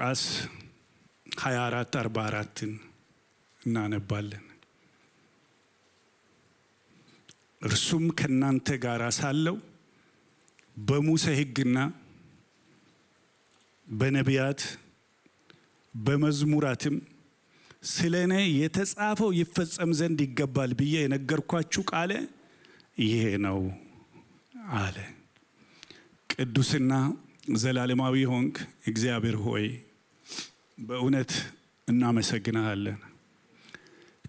ሉቃስ 24:44 እናነባለን። እርሱም ከናንተ ጋር ሳለው በሙሴ ሕግና በነቢያት በመዝሙራትም ስለኔ የተጻፈው ይፈጸም ዘንድ ይገባል ብዬ የነገርኳችሁ ቃል ይሄ ነው አለ። ቅዱስና ዘላለማዊ ሆንክ እግዚአብሔር ሆይ በእውነት እናመሰግናለን።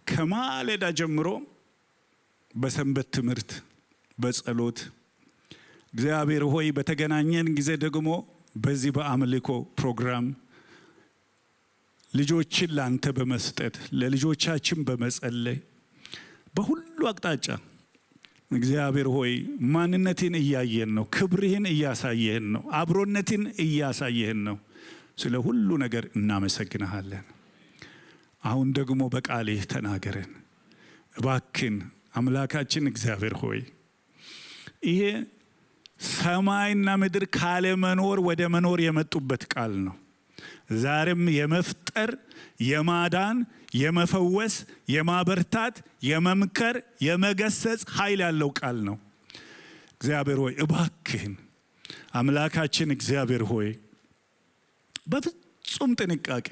ከማለዳ ጀምሮ በሰንበት ትምህርት በጸሎት እግዚአብሔር ሆይ በተገናኘን ጊዜ ደግሞ በዚህ በአምልኮ ፕሮግራም ልጆችን ላንተ በመስጠት ለልጆቻችን በመጸለይ በሁሉ አቅጣጫ እግዚአብሔር ሆይ ማንነትን እያየን ነው፣ ክብርህን እያሳየህን ነው፣ አብሮነትን እያሳየህን ነው። ስለ ሁሉ ነገር እናመሰግናለን። አሁን ደግሞ በቃልህ ተናገረን እባክን አምላካችን እግዚአብሔር ሆይ። ይሄ ሰማይና ምድር ካለ መኖር ወደ መኖር የመጡበት ቃል ነው። ዛሬም የመፍጠር የማዳን የመፈወስ የማበርታት የመምከር የመገሰጽ ኃይል ያለው ቃል ነው። እግዚአብሔር ሆይ እባክህን አምላካችን እግዚአብሔር ሆይ በፍጹም ጥንቃቄ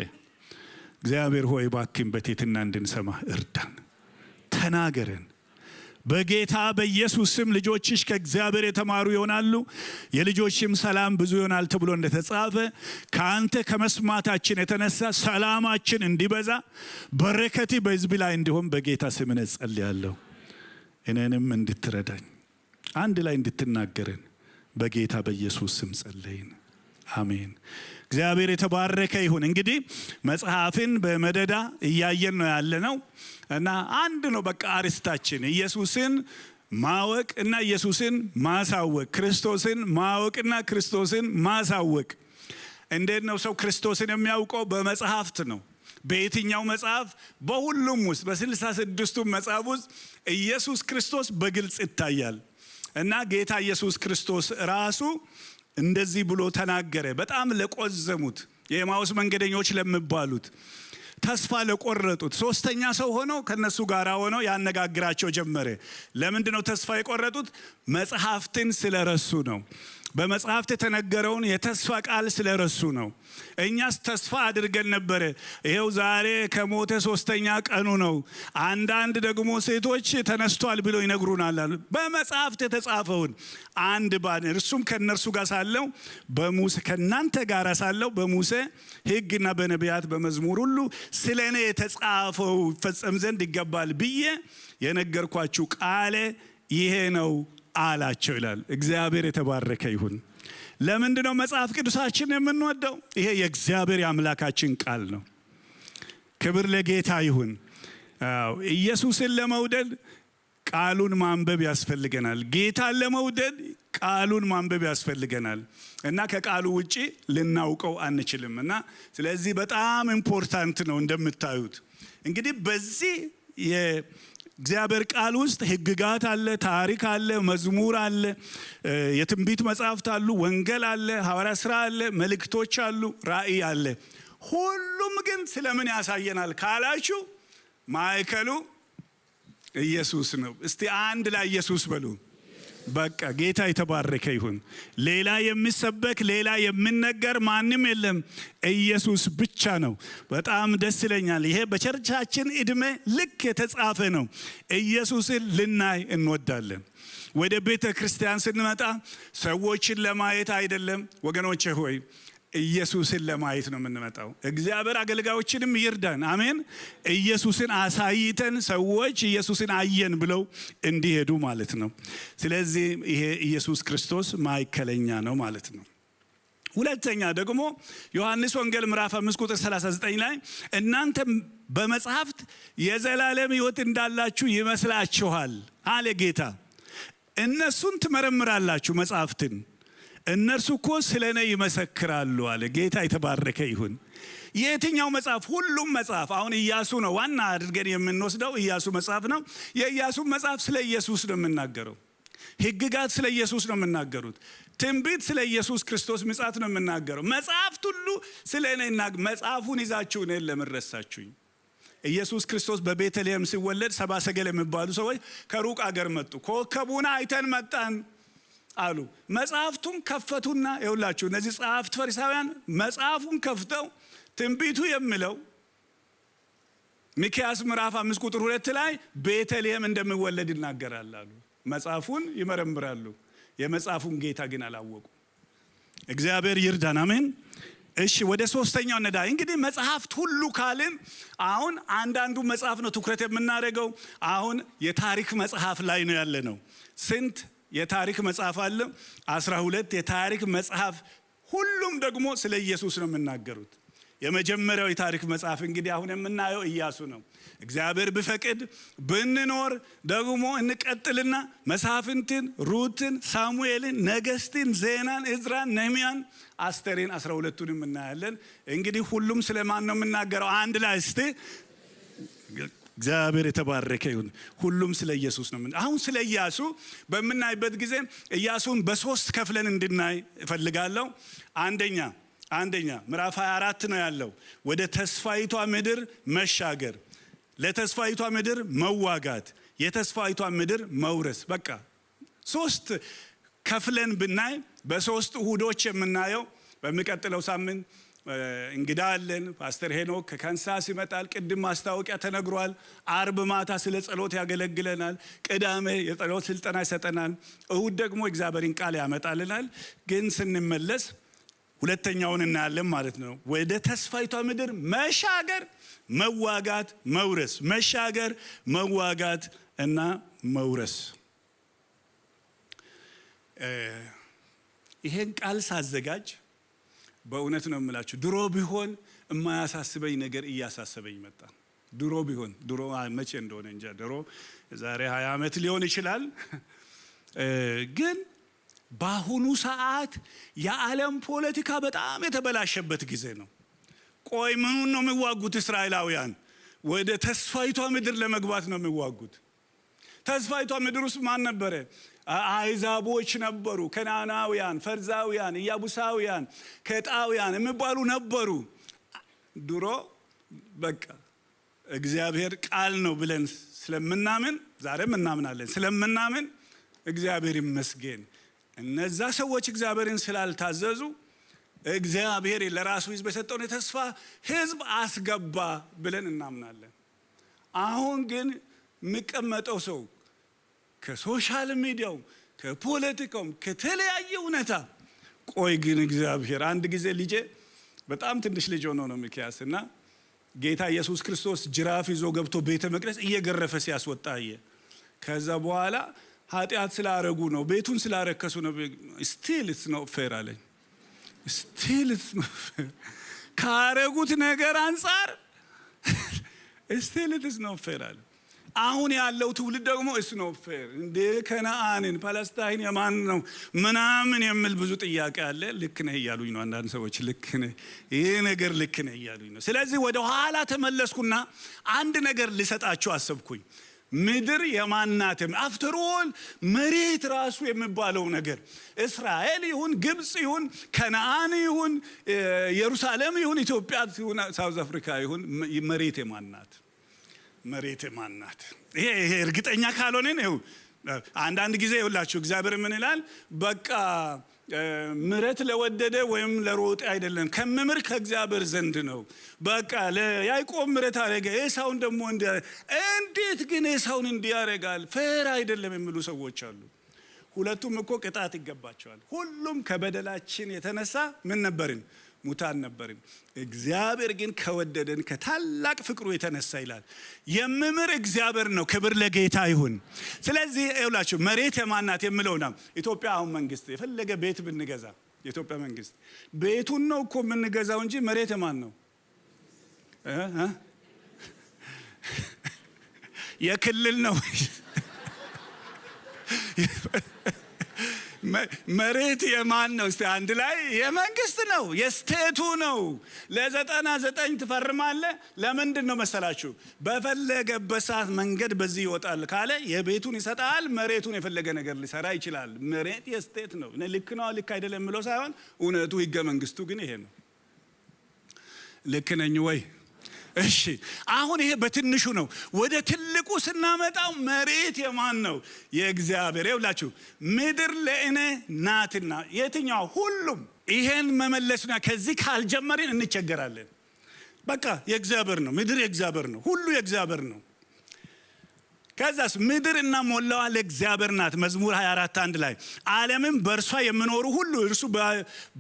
እግዚአብሔር ሆይ እባክህን በትህትና እንድንሰማ እርዳን፣ ተናገረን። በጌታ በኢየሱስ ስም ልጆችሽ ከእግዚአብሔር የተማሩ ይሆናሉ፣ የልጆችም ሰላም ብዙ ይሆናል ተብሎ እንደተጻፈ ከአንተ ከመስማታችን የተነሳ ሰላማችን እንዲበዛ በረከት በሕዝብ ላይ እንዲሆን በጌታ ስም እጸልያለሁ። እኔንም እንድትረዳኝ አንድ ላይ እንድትናገረን በጌታ በኢየሱስ ስም ጸለይን። አሜን። እግዚአብሔር የተባረከ ይሁን። እንግዲህ መጽሐፍን በመደዳ እያየን ነው ያለነው እና አንድ ነው በቃ አርስታችን ኢየሱስን ማወቅ እና ኢየሱስን ማሳወቅ፣ ክርስቶስን ማወቅና ክርስቶስን ማሳወቅ። እንዴት ነው ሰው ክርስቶስን የሚያውቀው? በመጽሐፍት ነው። በየትኛው መጽሐፍ? በሁሉም ውስጥ በ66ቱ መጽሐፍ ውስጥ ኢየሱስ ክርስቶስ በግልጽ ይታያል እና ጌታ ኢየሱስ ክርስቶስ ራሱ እንደዚህ ብሎ ተናገረ። በጣም ለቆዘሙት የኤማውስ መንገደኞች ለሚባሉት ተስፋ ለቆረጡት ሶስተኛ ሰው ሆኖ ከነሱ ጋር ሆኖ ያነጋግራቸው ጀመረ። ለምንድን ነው ተስፋ የቆረጡት? መጽሐፍትን ስለረሱ ነው። በመጽሐፍት የተነገረውን የተስፋ ቃል ስለረሱ ነው። እኛስ ተስፋ አድርገን ነበረ። ይሄው ዛሬ ከሞተ ሶስተኛ ቀኑ ነው። አንዳንድ ደግሞ ሴቶች ተነስቷል ብለው ይነግሩናል። በመጽሐፍት የተጻፈውን አንድ ባን እርሱም ከነርሱ ጋር ሳለው በሙሴ ከናንተ ጋር ሳለው በሙሴ ሕግና በነቢያት በመዝሙር ሁሉ ስለኔ የተጻፈው ይፈጸም ዘንድ ይገባል ብዬ የነገርኳችሁ ቃል ይሄ ነው አላቸው ይላል። እግዚአብሔር የተባረከ ይሁን። ለምንድን ነው መጽሐፍ ቅዱሳችን የምንወደው? ይሄ የእግዚአብሔር የአምላካችን ቃል ነው። ክብር ለጌታ ይሁን። ኢየሱስን ለመውደድ ቃሉን ማንበብ ያስፈልገናል። ጌታን ለመውደድ ቃሉን ማንበብ ያስፈልገናል እና ከቃሉ ውጪ ልናውቀው አንችልም። እና ስለዚህ በጣም ኢምፖርታንት ነው። እንደምታዩት እንግዲህ በዚህ እግዚአብሔር ቃል ውስጥ ሕግጋት አለ፣ ታሪክ አለ፣ መዝሙር አለ፣ የትንቢት መጽሐፍት አሉ፣ ወንጌል አለ፣ ሐዋርያ ሥራ አለ፣ መልእክቶች አሉ፣ ራእይ አለ። ሁሉም ግን ስለምን ያሳየናል ካላችሁ ማዕከሉ ኢየሱስ ነው። እስቲ አንድ ላይ ኢየሱስ በሉ። በቃ ጌታ የተባረከ ይሁን። ሌላ የሚሰበክ ሌላ የሚነገር ማንም የለም፣ ኢየሱስ ብቻ ነው። በጣም ደስ ይለኛል። ይሄ በቸርቻችን እድሜ ልክ የተጻፈ ነው። ኢየሱስን ልናይ እንወዳለን። ወደ ቤተ ክርስቲያን ስንመጣ ሰዎችን ለማየት አይደለም ወገኖቼ ሆይ፣ ኢየሱስን ለማየት ነው የምንመጣው። እግዚአብሔር አገልጋዮችንም ይርዳን። አሜን። ኢየሱስን አሳይተን ሰዎች ኢየሱስን አየን ብለው እንዲሄዱ ማለት ነው። ስለዚህ ይሄ ኢየሱስ ክርስቶስ ማዕከለኛ ነው ማለት ነው። ሁለተኛ ደግሞ ዮሐንስ ወንጌል ምዕራፍ 5 ቁጥር 39 ላይ እናንተ በመጽሐፍት የዘላለም ሕይወት እንዳላችሁ ይመስላችኋል አለ ጌታ። እነሱን ትመረምራላችሁ መጽሐፍትን፣ እነርሱ እኮ ስለኔ ይመሰክራሉ አለ። ጌታ የተባረከ ይሁን። የትኛው መጽሐፍ? ሁሉም መጽሐፍ። አሁን ኢያሱ ነው ዋና አድርገን የምንወስደው፣ ኢያሱ መጽሐፍ ነው። የኢያሱ መጽሐፍ ስለ ኢየሱስ ነው የምናገረው። ሕግጋት ስለ ኢየሱስ ነው የምናገሩት። ትንቢት ስለ ኢየሱስ ክርስቶስ ምጽአት ነው የምናገረው። መጽሐፍት ሁሉ ስለ እኔና መጽሐፉን ይዛችሁ እኔን ለምን ረሳችሁኝ? ኢየሱስ ክርስቶስ በቤተልሔም ሲወለድ ሰብአ ሰገል የሚባሉ ሰዎች ከሩቅ አገር መጡ። ኮከቡን አይተን መጣን አሉ። መጽሐፍቱን ከፈቱና ይኸውላችሁ እነዚህ ጸሐፍት ፈሪሳውያን መጽሐፉን ከፍተው ትንቢቱ የሚለው ሚክያስ ምዕራፍ 5 ቁጥር 2 ላይ ቤተልሔም እንደሚወለድ ይናገራል አሉ። መጽሐፉን ይመረምራሉ፣ የመጽሐፉን ጌታ ግን አላወቁ። እግዚአብሔር ይርዳን። አሜን። እሺ ወደ ሶስተኛው ነዳ። እንግዲህ መጽሐፍት ሁሉ ካልን አሁን አንዳንዱ መጽሐፍ ነው ትኩረት የምናደርገው። አሁን የታሪክ መጽሐፍ ላይ ነው ያለ ነው። ስንት የታሪክ መጽሐፍ አለ? 12 የታሪክ መጽሐፍ፣ ሁሉም ደግሞ ስለ ኢየሱስ ነው የሚናገሩት። የመጀመሪያው የታሪክ መጽሐፍ እንግዲህ አሁን የምናየው ኢያሱ ነው። እግዚአብሔር ቢፈቅድ ብንኖር ደግሞ እንቀጥልና መሳፍንትን፣ ሩትን፣ ሳሙኤልን፣ ነገስትን፣ ዜናን፣ ዕዝራን፣ ነህምያን፣ አስተርን 12ቱንም እናያለን። እንግዲህ ሁሉም ስለማን ነው የምናገረው? አንድ ላይ እስቲ እግዚአብሔር የተባረከ ይሁን። ሁሉም ስለ ኢየሱስ ነው። አሁን ስለ ኢያሱ በምናይበት ጊዜ ኢያሱን በሶስት ከፍለን እንድናይ እፈልጋለሁ። አንደኛ ምዕራፍ 24 ነው ያለው። ወደ ተስፋይቷ ምድር መሻገር፣ ለተስፋይቷ ምድር መዋጋት፣ የተስፋይቷ ምድር መውረስ። በቃ ሶስት ከፍለን ብናይ በሶስት እሁዶች የምናየው። በሚቀጥለው ሳምንት እንግዳ አለን። ፓስተር ሄኖክ ከካንሳስ ይመጣል። ቅድም ማስታወቂያ ተነግሯል። አርብ ማታ ስለ ጸሎት ያገለግለናል። ቅዳሜ የጸሎት ስልጠና ይሰጠናል። እሁድ ደግሞ እግዚአብሔርን ቃል ያመጣልናል። ግን ስንመለስ ሁለተኛውን እናያለን ማለት ነው። ወደ ተስፋይቷ ምድር መሻገር፣ መዋጋት፣ መውረስ። መሻገር፣ መዋጋት እና መውረስ። ይሄን ቃል ሳዘጋጅ በእውነት ነው የምላችሁ፣ ድሮ ቢሆን የማያሳስበኝ ነገር እያሳሰበኝ መጣ። ድሮ መቼ እንደሆነ እንጃ፣ ድሮ ዛሬ 20 ዓመት ሊሆን ይችላል። ግን በአሁኑ ሰዓት የዓለም ፖለቲካ በጣም የተበላሸበት ጊዜ ነው። ቆይ ምኑን ነው የሚዋጉት እስራኤላውያን? ወደ ተስፋይቷ ምድር ለመግባት ነው የሚዋጉት። ተስፋይቷ ምድር ውስጥ ማን ነበረ? አሕዛቦች ነበሩ። ከናናውያን፣ ፈርዛውያን፣ ኢያቡሳውያን፣ ከጣውያን የሚባሉ ነበሩ። ድሮ በቃ እግዚአብሔር ቃል ነው ብለን ስለምናምን፣ ዛሬም እናምናለን ስለምናምን፣ እግዚአብሔር ይመስገን እነዛ ሰዎች እግዚአብሔርን ስላልታዘዙ እግዚአብሔር ለራሱ ሕዝብ የሰጠውን የተስፋ ሕዝብ አስገባ ብለን እናምናለን። አሁን ግን የሚቀመጠው ሰው ከሶሻል ሚዲያው፣ ከፖለቲካውም፣ ከተለያየ እውነታ ቆይ ግን እግዚአብሔር አንድ ጊዜ ልጄ በጣም ትንሽ ልጅ ሆኖ ነው ሚክያስ እና ጌታ ኢየሱስ ክርስቶስ ጅራፍ ይዞ ገብቶ ቤተ መቅደስ እየገረፈ ሲያስወጣ አየ። ከዛ በኋላ ኃጢአት ስላረጉ ነው፣ ቤቱን ስላረከሱ ነው። ስቲል ኢትስ ኖት ፌር አለኝ። ስቲል ኢትስ ኖት ፌር ካረጉት ነገር አንጻር ስቲል ኢትስ ኖት ፌር አለ። አሁን ያለው ትውልድ ደግሞ ኢትስ ኖት ፌር። እንደ ከነአንን ፓለስታይን የማን ነው ምናምን የሚል ብዙ ጥያቄ አለ። ልክ ነህ እያሉኝ ነው አንዳንድ ሰዎች። ልክ ነህ፣ ይሄ ነገር ልክ ነህ እያሉኝ ነው። ስለዚህ ወደ ኋላ ተመለስኩና አንድ ነገር ልሰጣችሁ አሰብኩኝ። ምድር የማናትም አፍተር ኦል መሬት ራሱ የሚባለው ነገር እስራኤል ይሁን ግብጽ ይሁን ከነአን ይሁን ኢየሩሳሌም ይሁን ኢትዮጵያ ይሁን ሳውዝ አፍሪካ ይሁን መሬት የማናት? መሬት የማናት? ይሄ እርግጠኛ ካልሆነን ይኸው አንዳንድ ጊዜ ይውላችሁ እግዚአብሔር ምን ይላል? በቃ ምሕረት ለወደደ ወይም ለሮጠ አይደለም፣ ከምምር ከእግዚአብሔር ዘንድ ነው። በቃ ለያዕቆብ ምሕረት አደረገ፣ ኤሳውን ደግሞ እንዴት ግን ኤሳውን እንዲያረጋል? ፌር አይደለም የሚሉ ሰዎች አሉ። ሁለቱም እኮ ቅጣት ይገባቸዋል። ሁሉም ከበደላችን የተነሳ ምን ነበርን? ሙታን ነበርን። እግዚአብሔር ግን ከወደደን ከታላቅ ፍቅሩ የተነሳ ይላል የምምር እግዚአብሔር ነው። ክብር ለጌታ ይሁን። ስለዚህ ይኸውላችሁ መሬት የማናት የምለው ነው። ኢትዮጵያ አሁን መንግስት የፈለገ ቤት ብንገዛ የኢትዮጵያ መንግስት ቤቱን ነው እኮ የምንገዛው እንጂ መሬት የማን ነው? የክልል ነው መሬት የማን ነው? እስቲ አንድ ላይ የመንግስት ነው፣ የስቴቱ ነው። ለ99 ትፈርማለህ። ለምንድን ነው መሰላችሁ? በፈለገበት ሰዓት መንገድ በዚህ ይወጣል ካለ የቤቱን ይሰጣል። መሬቱን የፈለገ ነገር ሊሰራ ይችላል። መሬት የስቴት ነው። ልክ ነው ልክ አይደለም የምለው ሳይሆን እውነቱ ህገ መንግስቱ ግን ይሄ ነው። ልክ ነኝ ወይ? እሺ አሁን ይሄ በትንሹ ነው። ወደ ትልቁ ስናመጣው መሬት የማን ነው? የእግዚአብሔር። ይውላችሁ ምድር ለእኔ ናትና የትኛው? ሁሉም። ይሄን መመለስና ከዚህ ካልጀመርን እንቸገራለን። በቃ የእግዚአብሔር ነው። ምድር የእግዚአብሔር ነው። ሁሉ የእግዚአብሔር ነው። ከዛስ ምድርና ሞላዋ ለእግዚአብሔር ናት። መዝሙር 24:1 ላይ ዓለምም በእርሷ የሚኖሩ ሁሉ እርሱ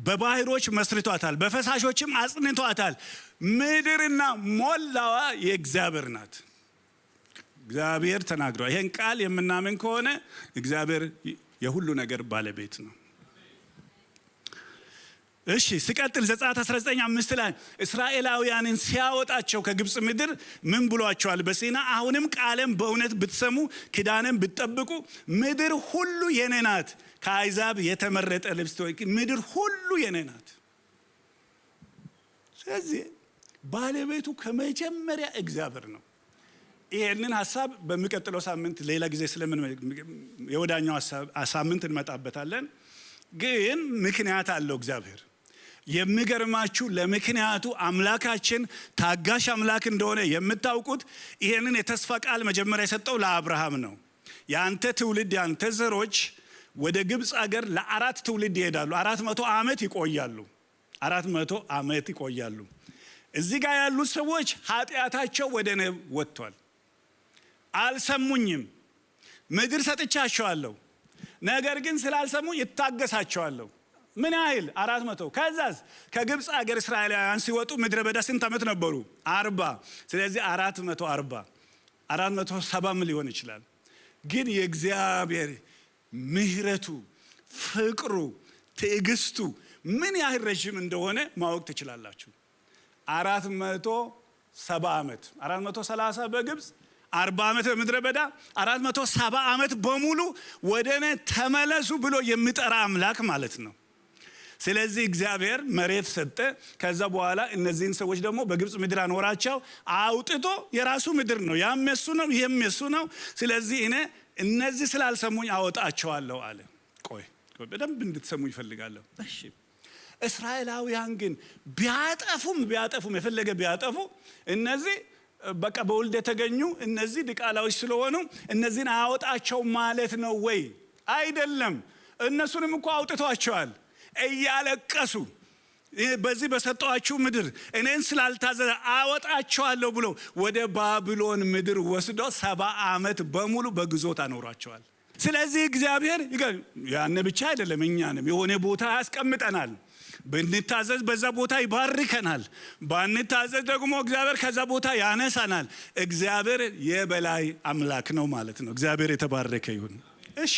በባህሮች መስርቷታል፣ በፈሳሾችም አጽንቷታል። ምድርና ሞላዋ የእግዚአብሔር ናት። እግዚአብሔር ተናግሯል። ይሄን ቃል የምናምን ከሆነ እግዚአብሔር የሁሉ ነገር ባለቤት ነው። እሺ ሲቀጥል ዘጸአት 19:5 ላይ እስራኤላውያንን ሲያወጣቸው ከግብጽ ምድር ምን ብሏቸዋል? በሲና አሁንም ቃሌን በእውነት ብትሰሙ ኪዳኔን ብትጠብቁ ምድር ሁሉ የኔ ናት። ከአሕዛብ የተመረጠ ልብስ ምድር ሁሉ የኔ ናት። ስለዚህ ባለቤቱ ከመጀመሪያ እግዚአብሔር ነው። ይሄንን ሐሳብ በሚቀጥለው ሳምንት ሌላ ጊዜ ስለምን የወዳኛው ሳምንት እንመጣበታለን። ግን ምክንያት አለው እግዚአብሔር። የሚገርማችሁ ለምክንያቱ አምላካችን ታጋሽ አምላክ እንደሆነ የምታውቁት ይሄንን የተስፋ ቃል መጀመሪያ የሰጠው ለአብርሃም ነው። ያንተ ትውልድ ያንተ ዘሮች ወደ ግብጽ ሀገር ለ4 ትውልድ ይሄዳሉ። 400 ዓመት ይቆያሉ። 400 ዓመት ይቆያሉ። እዚህ ጋር ያሉት ሰዎች ኃጢአታቸው ወደ እኔ ወጥቷል። አልሰሙኝም። ምድር ሰጥቻቸዋለሁ፣ ነገር ግን ስላልሰሙ ይታገሳቸዋለሁ። ምን ያህል? 400። ከዛስ ከግብጽ ሀገር እስራኤላውያን ሲወጡ ምድረ በዳ ስንት ዓመት ነበሩ? 40። ስለዚህ 440 470 ሊሆን ይችላል። ግን የእግዚአብሔር ምሕረቱ፣ ፍቅሩ፣ ትዕግስቱ ምን ያህል ረጅም እንደሆነ ማወቅ ትችላላችሁ። 470 ዓመት 430 በግብጽ 40 ዓመት በምድረ በዳ 470 ዓመት በሙሉ ወደ እኔ ተመለሱ ብሎ የሚጠራ አምላክ ማለት ነው። ስለዚህ እግዚአብሔር መሬት ሰጠ። ከዛ በኋላ እነዚህን ሰዎች ደግሞ በግብጽ ምድር አኖራቸው። አውጥቶ የራሱ ምድር ነው፣ ያም የሱ ነው፣ ይሄም የሱ ነው። ስለዚህ እኔ እነዚህ ስላልሰሙኝ አወጣቸዋለሁ አለ። ቆይ በደንብ እንድትሰሙ ይፈልጋለሁ። እሺ እስራኤላውያን ግን ቢያጠፉም የፈለገ ቢያጠፉ እነዚህ በቃ በውልድ የተገኙ እነዚህ ድቃላዎች ስለሆኑ እነዚህን አያወጣቸው ማለት ነው ወይ? አይደለም። እነሱንም እኮ አውጥቷቸዋል እያለቀሱ በዚህ በሰጠኋችሁ ምድር እኔን ስላልታዘዘ አወጣቸዋለሁ ብሎ ወደ ባቢሎን ምድር ወስዶ 70 ዓመት በሙሉ በግዞት አኖሯቸዋል። ስለዚህ እግዚአብሔር ያን ብቻ አይደለም፣ እኛንም የሆነ ቦታ ያስቀምጠናል። ብንታዘዝ በዛ ቦታ ይባርከናል፣ ባንታዘዝ ደግሞ እግዚአብሔር ከዛ ቦታ ያነሳናል። እግዚአብሔር የበላይ አምላክ ነው ማለት ነው። እግዚአብሔር የተባረከ ይሁን። እሺ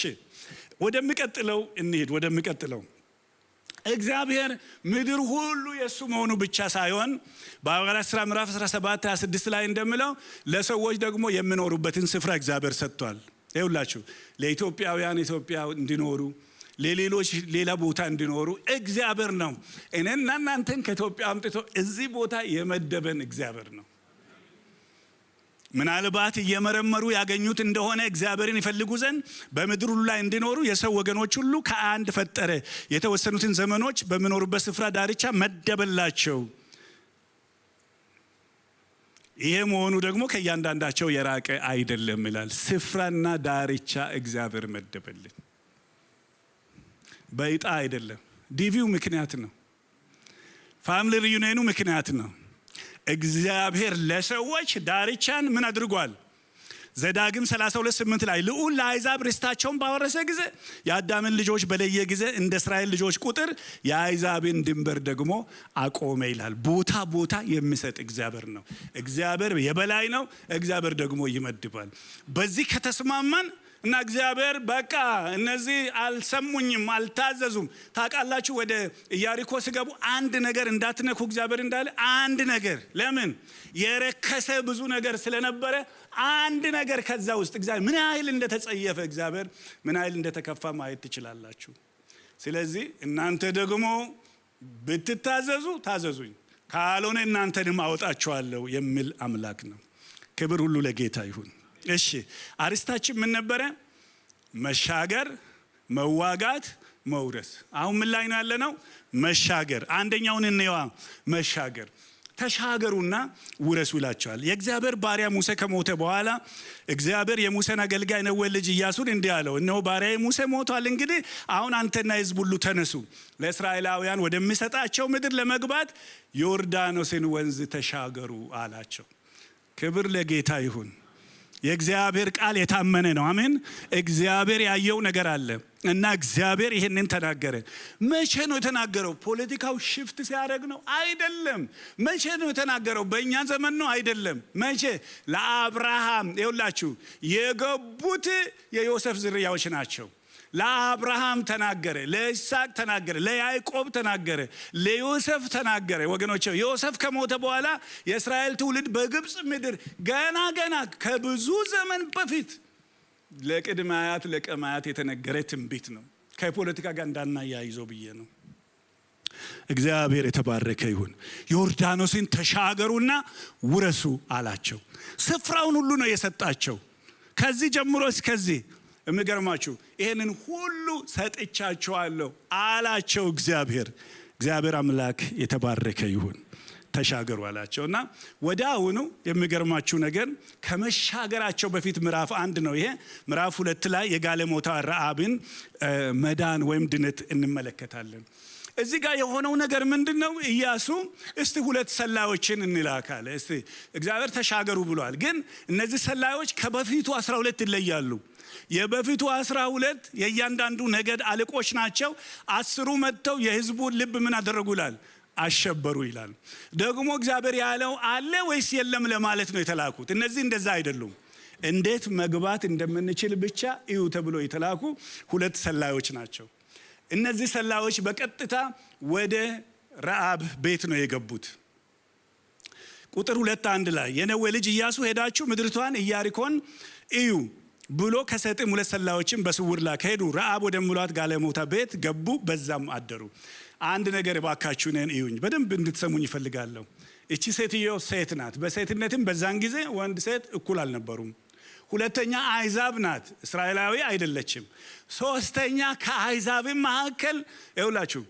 ወደሚቀጥለው እንሂድ። ወደሚቀጥለው እግዚአብሔር ምድር ሁሉ የሱ መሆኑ ብቻ ሳይሆን በሐዋርያት ሥራ ምዕራፍ 17:26 ላይ እንደምለው ለሰዎች ደግሞ የሚኖሩበትን ስፍራ እግዚአብሔር ሰጥቷል። ይኸውላችሁ ለኢትዮጵያውያን ኢትዮጵያ እንዲኖሩ፣ ለሌሎች ሌላ ቦታ እንዲኖሩ እግዚአብሔር ነው እኔና እናንተን ከኢትዮጵያ አምጥቶ እዚህ ቦታ የመደበን እግዚአብሔር ነው። ምናልባት እየመረመሩ ያገኙት እንደሆነ እግዚአብሔርን ይፈልጉ ዘንድ በምድር ሁሉ ላይ እንዲኖሩ የሰው ወገኖች ሁሉ ከአንድ ፈጠረ፣ የተወሰኑትን ዘመኖች በሚኖሩበት ስፍራ ዳርቻ መደበላቸው። ይሄ መሆኑ ደግሞ ከእያንዳንዳቸው የራቀ አይደለም ይላል። ስፍራና ዳርቻ እግዚአብሔር መደበልን። በዕጣ አይደለም። ዲቪው ምክንያት ነው። ፋሚሊ ሪዩኒየኑ ምክንያት ነው። እግዚአብሔር ለሰዎች ዳርቻን ምን አድርጓል? ዘዳግም 32:8 ላይ ልዑል ለአሕዛብ ርስታቸውን ባወረሰ ጊዜ የአዳምን ልጆች በለየ ጊዜ እንደ እስራኤል ልጆች ቁጥር የአሕዛብን ድንበር ደግሞ አቆመ ይላል። ቦታ የሚሰጥ እግዚአብሔር ነው። እግዚአብሔር የበላይ ነው። እግዚአብሔር ደግሞ ይመድባል። በዚህ ከተስማማን እና እግዚአብሔር በቃ እነዚህ አልሰሙኝም፣ አልታዘዙም። ታውቃላችሁ ወደ ኢያሪኮ ሲገቡ አንድ ነገር እንዳትነኩ እግዚአብሔር እንዳለ አንድ ነገር። ለምን? የረከሰ ብዙ ነገር ስለነበረ አንድ ነገር ከዛ ውስጥ እግዚአብሔር ምን ያህል እንደተጸየፈ፣ እግዚአብሔር ምን ያህል እንደተከፋ ማየት ትችላላችሁ። ስለዚህ እናንተ ደግሞ ብትታዘዙ ታዘዙኝ፣ ካልሆነ እናንተንም አወጣችኋለሁ የሚል አምላክ ነው። ክብር ሁሉ ለጌታ ይሁን። እሺ አርስታችን ምን ነበረ? መሻገር፣ መዋጋት፣ መውረስ። አሁን ምን ላይ ነው ያለነው? መሻገር። አንደኛውን እንየዋ። መሻገር ተሻገሩና ውረሱ ይላቸዋል። የእግዚአብሔር ባሪያ ሙሴ ከሞተ በኋላ እግዚአብሔር የሙሴን አገልጋይ ነዌን ልጅ ኢያሱን እንዲህ አለው፣ እነሆ ባሪያዬ ሙሴ ሞቷል። እንግዲህ አሁን አንተና ሕዝብ ሁሉ ተነሱ፣ ለእስራኤላውያን ወደሚሰጣቸው ምድር ለመግባት ዮርዳኖስን ወንዝ ተሻገሩ አላቸው። ክብር ለጌታ ይሁን። የእግዚአብሔር ቃል የታመነ ነው። አሜን። እግዚአብሔር ያየው ነገር አለ እና እግዚአብሔር ይሄንን ተናገረ። መቼ ነው የተናገረው? ፖለቲካው ሽፍት ሲያደርግ ነው? አይደለም። መቼ ነው የተናገረው? በእኛ ዘመን ነው? አይደለም። መቼ? ለአብርሃም። ይኸውላችሁ የገቡት የዮሴፍ ዝርያዎች ናቸው። ለአብርሃም ተናገረ፣ ለይስሐቅ ተናገረ፣ ለያዕቆብ ተናገረ፣ ለዮሴፍ ተናገረ። ወገኖቼ ዮሴፍ ከሞተ በኋላ የእስራኤል ትውልድ በግብፅ ምድር ገና ከብዙ ዘመን በፊት ለቅድመ አያት ለቀማያት የተነገረ ትንቢት ነው። ከፖለቲካ ጋር እንዳናያይዘው ብዬ ነው። እግዚአብሔር የተባረከ ይሁን። ዮርዳኖስን ተሻገሩና ውረሱ አላቸው። ስፍራውን ሁሉ ነው የሰጣቸው፣ ከዚህ ጀምሮ እስከዚህ። የሚገርማችሁ ይሄንን ሁሉ ሰጥቻቸዋለሁ አላቸው እግዚአብሔር አምላክ የተባረከ ይሁን። ተሻገሩ አላቸውና ወደ አሁኑ የሚገርማችሁ ነገር ከመሻገራቸው በፊት ምዕራፍ 1 ነው ይሄ። ምዕራፍ 2 ላይ የጋለሞታ ረዓብን መዳን ወይም ድነት እንመለከታለን። እዚህ ጋር የሆነው ነገር ምንድነው? ኢያሱ እስቲ 2 ሰላዮችን እንላካለ። እስቲ እግዚአብሔር ተሻገሩ ብሏል፣ ግን እነዚህ ሰላዮች ከበፊቱ 12 ይለያሉ። የበፊቱ 12 የእያንዳንዱ ነገድ አለቆች ናቸው። 10ሩ መጥተው የሕዝቡን ልብ ምን አደረጉ ይላል? አሸበሩ ይላል። ደግሞ እግዚአብሔር ያለው አለ ወይስ የለም ለማለት ነው የተላኩት። እነዚህ እንደዛ አይደሉም። እንዴት መግባት እንደምንችል ብቻ እዩ ተብሎ የተላኩ 2 ሰላዮች ናቸው። እነዚህ ሰላዮች በቀጥታ ወደ ረዓብ ቤት ነው የገቡት። ቁጥር 2:1 ላይ የነዌ ልጅ ኢያሱ ሄዳችሁ ምድርቷን ኢያሪኮን እዩ ብሎ ከሰጥም 2 ሰላዮችን በስውር ላከ። ሄዱ፣ ረዓብ ወደሚሏት ጋለሞታ ቤት ገቡ፣ በዛም አደሩ። አንድ ነገር ባካችሁ ነን እዩኝ፣ በደንብ እንድትሰሙኝ ይፈልጋለሁ። እቺ ሴትዮ ሴት ናት። በሴትነትም በዛን ጊዜ ወንድ ሴት እኩል አልነበሩም። ሁለተኛ አሕዛብ ናት፣ እስራኤላዊ አይደለችም። ሶስተኛ ከአሕዛብም መካከል ይውላችሁ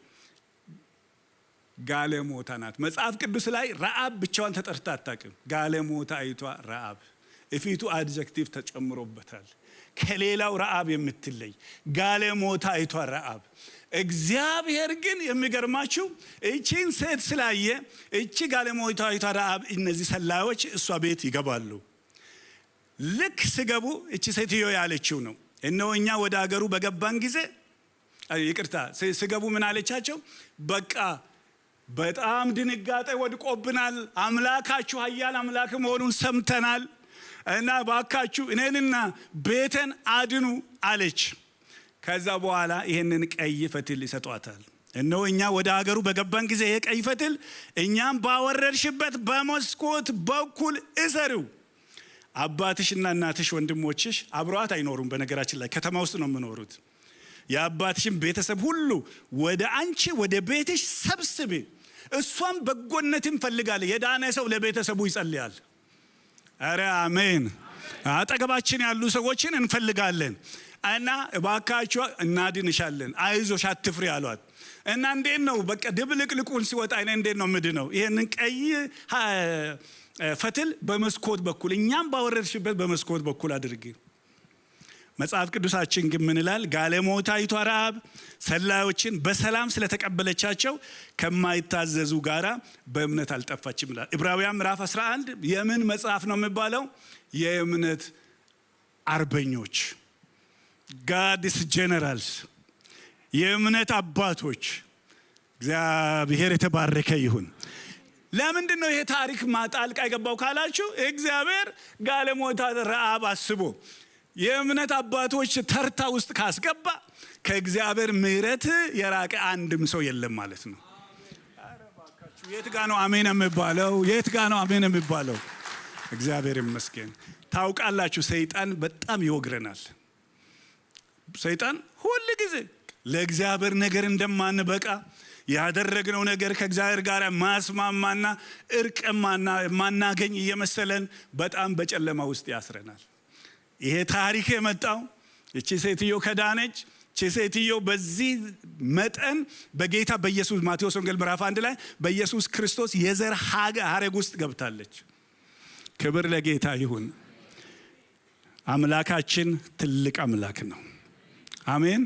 ጋለሞታ ናት። መጽሐፍ ቅዱስ ላይ ረዓብ ብቻዋን ተጠርታ አታውቅም። ጋለሞታ አይቷ ረዓብ እፊቱ አድጀክቲቭ ተጨምሮበታል። ከሌላው ረዓብ የምትለይ ጋለሞታ አይቷ ረዓብ። እግዚአብሔር ግን የሚገርማችሁ እቺን ሴት ስላየ እቺ ጋለሞታ አይቷ ረዓብ እነዚህ ሰላዮች እሷ ቤት ይገባሉ። ልክ ሲገቡ እቺ ሴትዮ ያለችው ነው፣ እነሆ እኛ ወደ አገሩ በገባን ጊዜ ሲገቡ ምን አለቻቸው? በቃ በጣም ድንጋጤ ወድቆብናል፣ አምላካችሁ ኃያል አምላክ መሆኑን ሰምተናል እና ባካችሁ እኔንና ቤተን አድኑ አለች። ከዛ በኋላ ይሄንን ቀይ ፈትል ይሰጧታል። እነሆ እኛ ወደ አገሩ በገባን ጊዜ ይሄ ቀይ ፈትል እኛም ባወረድሽበት በመስኮት በኩል እሰሪው። አባትሽና እናትሽ ወንድሞችሽ አብረዋት አይኖሩም። በነገራችን ላይ ከተማ ውስጥ ነው የሚኖሩት። የአባትሽን ቤተሰብ ሁሉ ወደ አንቺ ወደ ቤትሽ ሰብስቢ። እሷም በጎነትን ፈልጋለ። የዳነ ሰው ለቤተሰቡ ይጸልያል። አረ አሜን። አጠገባችን ያሉ ሰዎችን እንፈልጋለን እና እባካችሁ እናድንሻለን፣ አይዞሽ አትፍሪ አሏት። እና እንዴት ነው በቃ ድብልቅልቁን ሲወጣ እኔ እንዴት ነው ምድነው? ይሄንን ቀይ ፈትል በመስኮት በኩል እኛም ባወረድሽበት በመስኮት በኩል አድርጊ። መጽሐፍ ቅዱሳችን ግን ምን ይላል? ጋለሞታይቷ ረዓብ ሰላዮችን በሰላም ስለተቀበለቻቸው ከማይታዘዙ ጋራ በእምነት አልጠፋችም ይላል። ዕብራውያን ምዕራፍ 11 የምን መጽሐፍ ነው የሚባለው? የእምነት አርበኞች፣ ጋድስ ጀነራልስ፣ የእምነት አባቶች። እግዚአብሔር የተባረከ ይሁን። ለምንድን ነው ይሄ ታሪክ ማጣልቃ የገባው ካላችሁ፣ እግዚአብሔር ጋለሞታ ረዓብ አስቦ የእምነት አባቶች ተርታ ውስጥ ካስገባ ከእግዚአብሔር ምሕረት የራቀ አንድም ሰው የለም ማለት ነው። የት ጋ ነው አሜን የሚባለው? የት ጋ ነው አሜን የሚባለው? እግዚአብሔር ይመስገን። ታውቃላችሁ ሰይጣን በጣም ይወግረናል። ሰይጣን ሁሉ ጊዜ ለእግዚአብሔር ነገር እንደማንበቃ ያደረግነው ነገር ከእግዚአብሔር ጋር ማስማማና እርቅ ማናገኝ እየመሰለን በጣም በጨለማ ውስጥ ያስረናል። ይሄ ታሪክ የመጣው እቺ ሴትዮ ከዳነች። እቺ ሴትዮ በዚህ መጠን በጌታ በኢየሱስ ማቴዎስ ወንጌል ምዕራፍ 1 ላይ በኢየሱስ ክርስቶስ የዘር ሐረግ ውስጥ ገብታለች። ክብር ለጌታ ይሁን። አምላካችን ትልቅ አምላክ ነው። አሜን።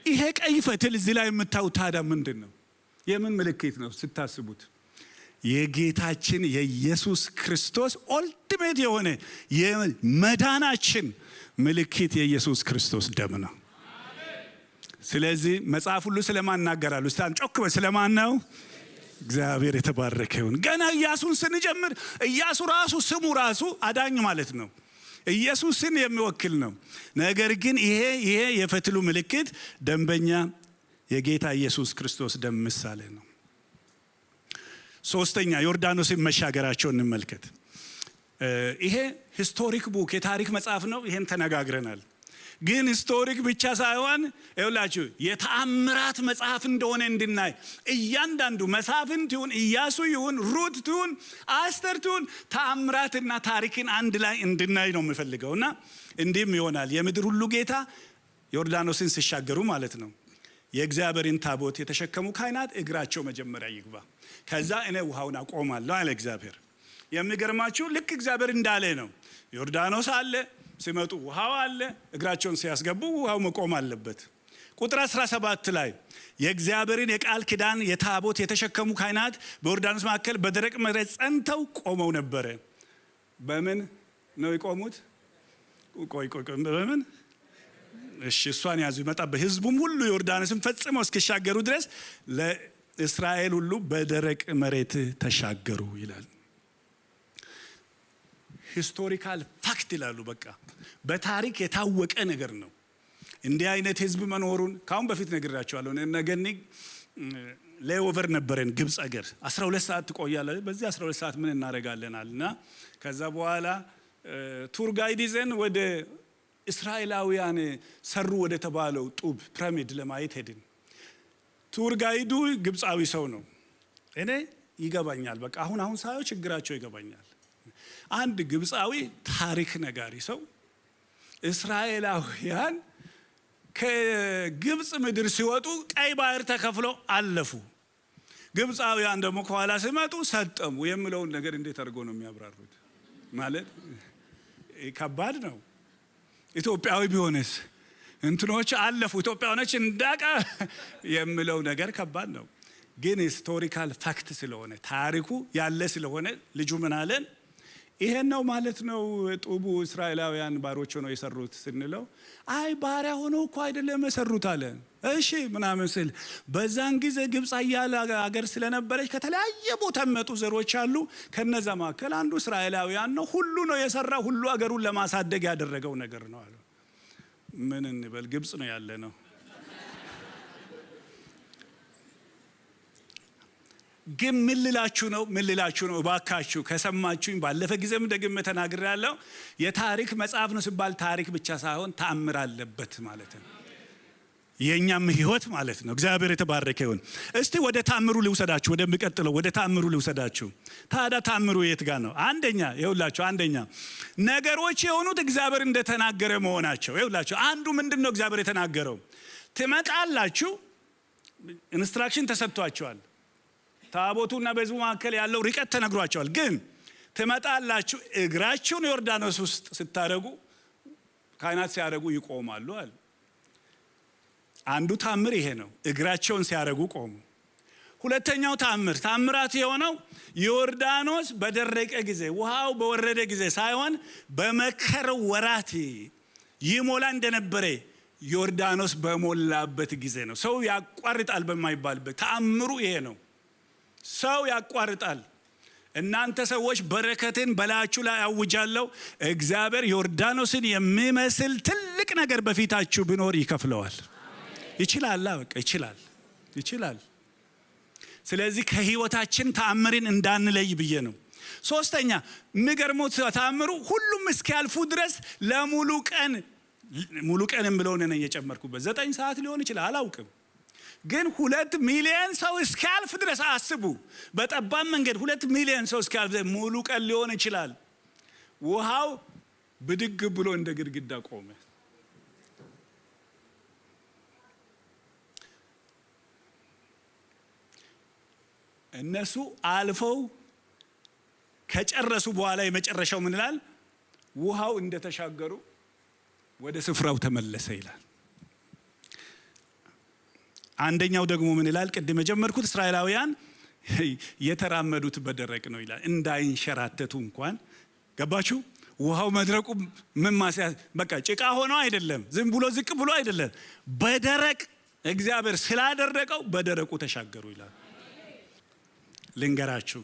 ይሄ ቀይ ፈትል እዚህ ላይ የምታዩት ታዲያ ምንድን ነው? የምን ምልክት ነው ስታስቡት? የጌታችን የኢየሱስ ክርስቶስ ኦልቲሜት የሆነ የመዳናችን ምልክት የኢየሱስ ክርስቶስ ደም ነው። ስለዚህ መጽሐፍ ሁሉ ስለማን እናገራሉ? እስታን ጮክ በል። ስለማን ነው? እግዚአብሔር የተባረከ ይሁን። ገና ኢያሱን ስንጀምር ኢያሱ ራሱ ስሙ ራሱ አዳኝ ማለት ነው። ኢየሱስን የሚወክል ነው። ነገር ግን ይሄ የፈትሉ ምልክት ደንበኛ የጌታ ኢየሱስ ክርስቶስ ደም ምሳሌ ነው። ሶስተኛ ዮርዳኖስን መሻገራቸውን እንመልከት። ይሄ ሂስቶሪክ ቡክ የታሪክ መጽሐፍ ነው። ይሄን ተነጋግረናል። ግን ሂስቶሪክ ብቻ ሳይሆን ይኸውላችሁ የተአምራት መጽሐፍ እንደሆነ እንድናይ እያንዳንዱ መሳፍንት ይሁን ኢያሱ ይሁን ሩት ይሁን አስተር ይሁን ተአምራትና ታሪክን አንድ ላይ እንድናይ ነው የምፈልገውና እንዲህም ይሆናል። የምድር ሁሉ ጌታ ዮርዳኖስን ሲሻገሩ ማለት ነው የእግዚአብሔርን ታቦት የተሸከሙ ካህናት እግራቸው መጀመሪያ ይግባ፣ ከዛ እኔ ውሃውን አቆማለሁ አለ እግዚአብሔር። የሚገርማችሁ ልክ እግዚአብሔር እንዳለ ነው። ዮርዳኖስ አለ፣ ሲመጡ ውሃው አለ፣ እግራቸውን ሲያስገቡ ውሃው መቆም አለበት። ቁጥር 17 ላይ የእግዚአብሔርን የቃል ኪዳን የታቦት የተሸከሙ ካህናት በዮርዳኖስ መካከል በደረቅ መሬት ጸንተው ቆመው ነበረ። በምን ነው የቆሙት? ቆይ በምን? እሺ እሷን ያዙ ይመጣበት። ህዝቡም ሁሉ ዮርዳኖስን ፈጽመው እስኪሻገሩ ድረስ ለእስራኤል ሁሉ በደረቅ መሬት ተሻገሩ ይላል። ሂስቶሪካል ፋክት ይላሉ። በቃ በታሪክ የታወቀ ነገር ነው። እንዲህ አይነት ህዝብ መኖሩን ካሁን በፊት ነግራቸዋለሁ። ነገኒ ሌኦቨር ነበረን ግብፅ አገር 12 ሰዓት ትቆያለህ። በዚህ 12 ሰዓት ምን እናደርጋለናልና ከዛ በኋላ ቱር ጋይድ ይዘን ወደ እስራኤላውያን ሰሩ ወደ ተባለው ጡብ ፒራሚድ ለማየት ሄድን። ቱር ጋይዱ ግብፃዊ ሰው ነው። እኔ ይገባኛል። በቃ አሁን ሳየው ችግራቸው ይገባኛል። አንድ ግብፃዊ ታሪክ ነጋሪ ሰው እስራኤላውያን ከግብፅ ምድር ሲወጡ ቀይ ባህር ተከፍለው አለፉ። ግብፃውያን ደግሞ ከኋላ ሲመጡ ሰጠሙ የሚለውን ነገር እንዴት አድርጎ ነው የሚያብራሩት? ማለት ከባድ ነው። ኢትዮጵያዊ ቢሆንስ እንትኖች አለፉ ኢትዮጵያውያኖች እንዳቀ የሚለው ነገር ከባድ ነው። ግን ሂስቶሪካል ፋክት ስለሆነ ታሪኩ ያለ ስለሆነ ልጁ ምን አለን? ይሄን ነው ማለት ነው ጡቡ እስራኤላውያን ባሮች ሆነው የሰሩት ስንለው፣ አይ ባሪያ ሆነው እኮ አይደለም የሰሩት አለ። እሺ ምናምን ስል በዛን ጊዜ ግብፅ አያለ አገር ስለነበረች ከተለያየ ቦታ የሚመጡ ዘሮች አሉ። ከነዛ መካከል አንዱ እስራኤላውያን ነው። ሁሉ ነው የሰራ፣ ሁሉ አገሩን ለማሳደግ ያደረገው ነገር ነው አለ። ምን እንበል? ግብፅ ነው ያለ ነው። ግን ምን ልላችሁ ነው እባካችሁ ከሰማችሁኝ፣ ባለፈ ጊዜም ደግሜ ተናግሬያለሁ። የታሪክ መጽሐፍ ነው ሲባል ታሪክ ብቻ ሳይሆን ተአምር አለበት ማለት ነው። የኛም ህይወት ማለት ነው። እግዚአብሔር የተባረከ ይሁን። እስቲ ወደ ተአምሩ ልውሰዳችሁ፣ ወደሚቀጥለው ወደ ተአምሩ ልውሰዳችሁ። ታዲያ ተአምሩ የት ጋር ነው? አንደኛ ነገሮች የሆኑት እግዚአብሔር እንደተናገረ መሆናቸው። ይኸውላችሁ አንዱ ምንድነው እግዚአብሔር የተናገረው? ትመጣላችሁ፣ ኢንስትራክሽን ተሰጥቷቸዋል። ታቦቱና በሕዝቡ መካከል ያለው ርቀት ተነግሯቸዋል። ግን ትመጣላችሁ፣ እግራችሁን ዮርዳኖስ ውስጥ ስታረጉ ካህናት ሲያረጉ ይቆማሉ አለ። አንዱ ታምር ይሄ ነው። እግራቸውን ሲያረጉ ቆሙ። ሁለተኛው ታምራት የሆነው ዮርዳኖስ በደረቀ ጊዜ ውሃው በወረደ ጊዜ ሳይሆን በመከር ወራት ይሞላ እንደነበረ ዮርዳኖስ በሞላበት ጊዜ ነው። ሰው ያቋርጣል በማይባልበት ተአምሩ ይሄ ነው። ሰው ያቋርጣል። እናንተ ሰዎች በረከትን በላያችሁ ላይ አውጃለሁ። እግዚአብሔር ዮርዳኖስን የሚመስል ትልቅ ነገር በፊታችሁ ቢኖር ይከፍለዋል። ይችላል። በቃ ይችላል። ስለዚህ ከህይወታችን ተአምርን እንዳንለይ ብዬ ነው። ሶስተኛ የሚገርመው ተአምሩ ሁሉም እስኪያልፉ ድረስ ለሙሉ ቀን ሙሉ ቀንም ብለው ነኝ የጨመርኩበት 9 ሰዓት ሊሆን ይችላል አላውቅም። ግን 2 ሚሊዮን ሰው እስኪያልፍ ድረስ አስቡ። በጠባብ መንገድ 2 ሚሊዮን ሰው እስኪያልፍ ሙሉ ቀን ሊሆን ይችላል። ውሃው ብድግ ብሎ እንደ ግድግዳ ቆመ። እነሱ አልፈው ከጨረሱ በኋላ የመጨረሻው ምን ይላል? ውሃው እንደተሻገሩ ወደ ስፍራው ተመለሰ ይላል። አንደኛው ደግሞ ምን ይላል? ቅድም የጀመርኩት እስራኤላውያን የተራመዱት በደረቅ ነው ይላል። እንዳይንሸራተቱ እንኳን ገባችሁ? ውሃው መድረቁ ምን ማስያዝ በቃ ጭቃ ሆኖ አይደለም፣ ዝም ብሎ ዝቅ ብሎ አይደለም። በደረቅ እግዚአብሔር ስላደረቀው በደረቁ ተሻገሩ ይላል። ልንገራችሁ፣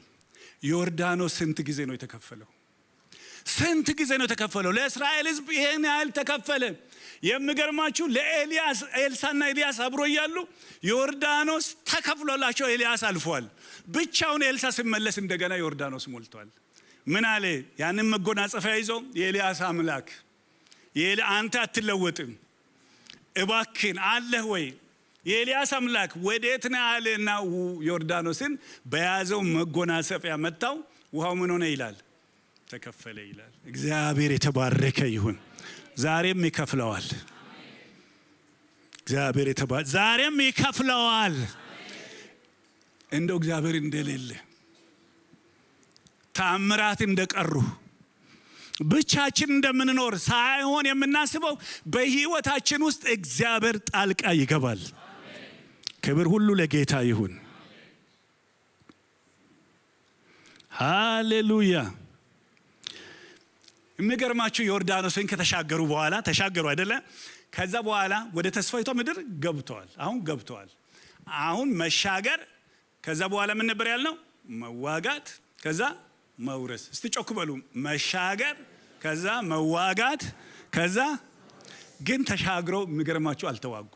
ዮርዳኖስ ስንት ጊዜ ነው የተከፈለው? ስንት ጊዜ ነው የተከፈለው? ለእስራኤል ሕዝብ ይሄን ያህል ተከፈለ። የሚገርማችሁ ለኤልያስ ኤልሳና ኤልያስ አብሮ እያሉ ዮርዳኖስ ተከፍሎላቸው ኤልያስ አልፏል። ብቻውን ኤልሳ ሲመለስ እንደገና ዮርዳኖስ ሞልቷል። ምን አለ? ያንን መጎናጸፊያ ይዞ የኤልያስ አምላክ አንተ አትለወጥም፣ እባክን አለህ ወይ? የኤልያስ አምላክ ወዴት ነህ አለና ዮርዳኖስን በያዘው መጎናጸፊያ መታው። ውሃው ምን ሆነ ይላል? ተከፈለ ይላል። እግዚአብሔር የተባረከ ይሁን። ዛሬም ይከፍለዋል። እግዚአብሔር ዛሬም ይከፍለዋል። እንደው እግዚአብሔር እንደሌለ ተአምራት እንደቀሩ ብቻችን እንደምንኖር ሳይሆን የምናስበው በህይወታችን ውስጥ እግዚአብሔር ጣልቃ ይገባል። ክብር ሁሉ ለጌታ ይሁን። ሃሌሉያ። የሚገርማችሁ ዮርዳኖስን ከተሻገሩ በኋላ ተሻገሩ አይደለ? ከዛ በኋላ ወደ ተስፋይቷ ምድር ገብተዋል። አሁን መሻገር። ከዛ በኋላ ምን ነበር ያልነው? መዋጋት፣ ከዛ መውረስ። እስቲ ጮክ በሉ። መሻገር፣ ከዛ መዋጋት፣ ከዛ ግን ተሻግረው የሚገርማችሁ አልተዋጉ።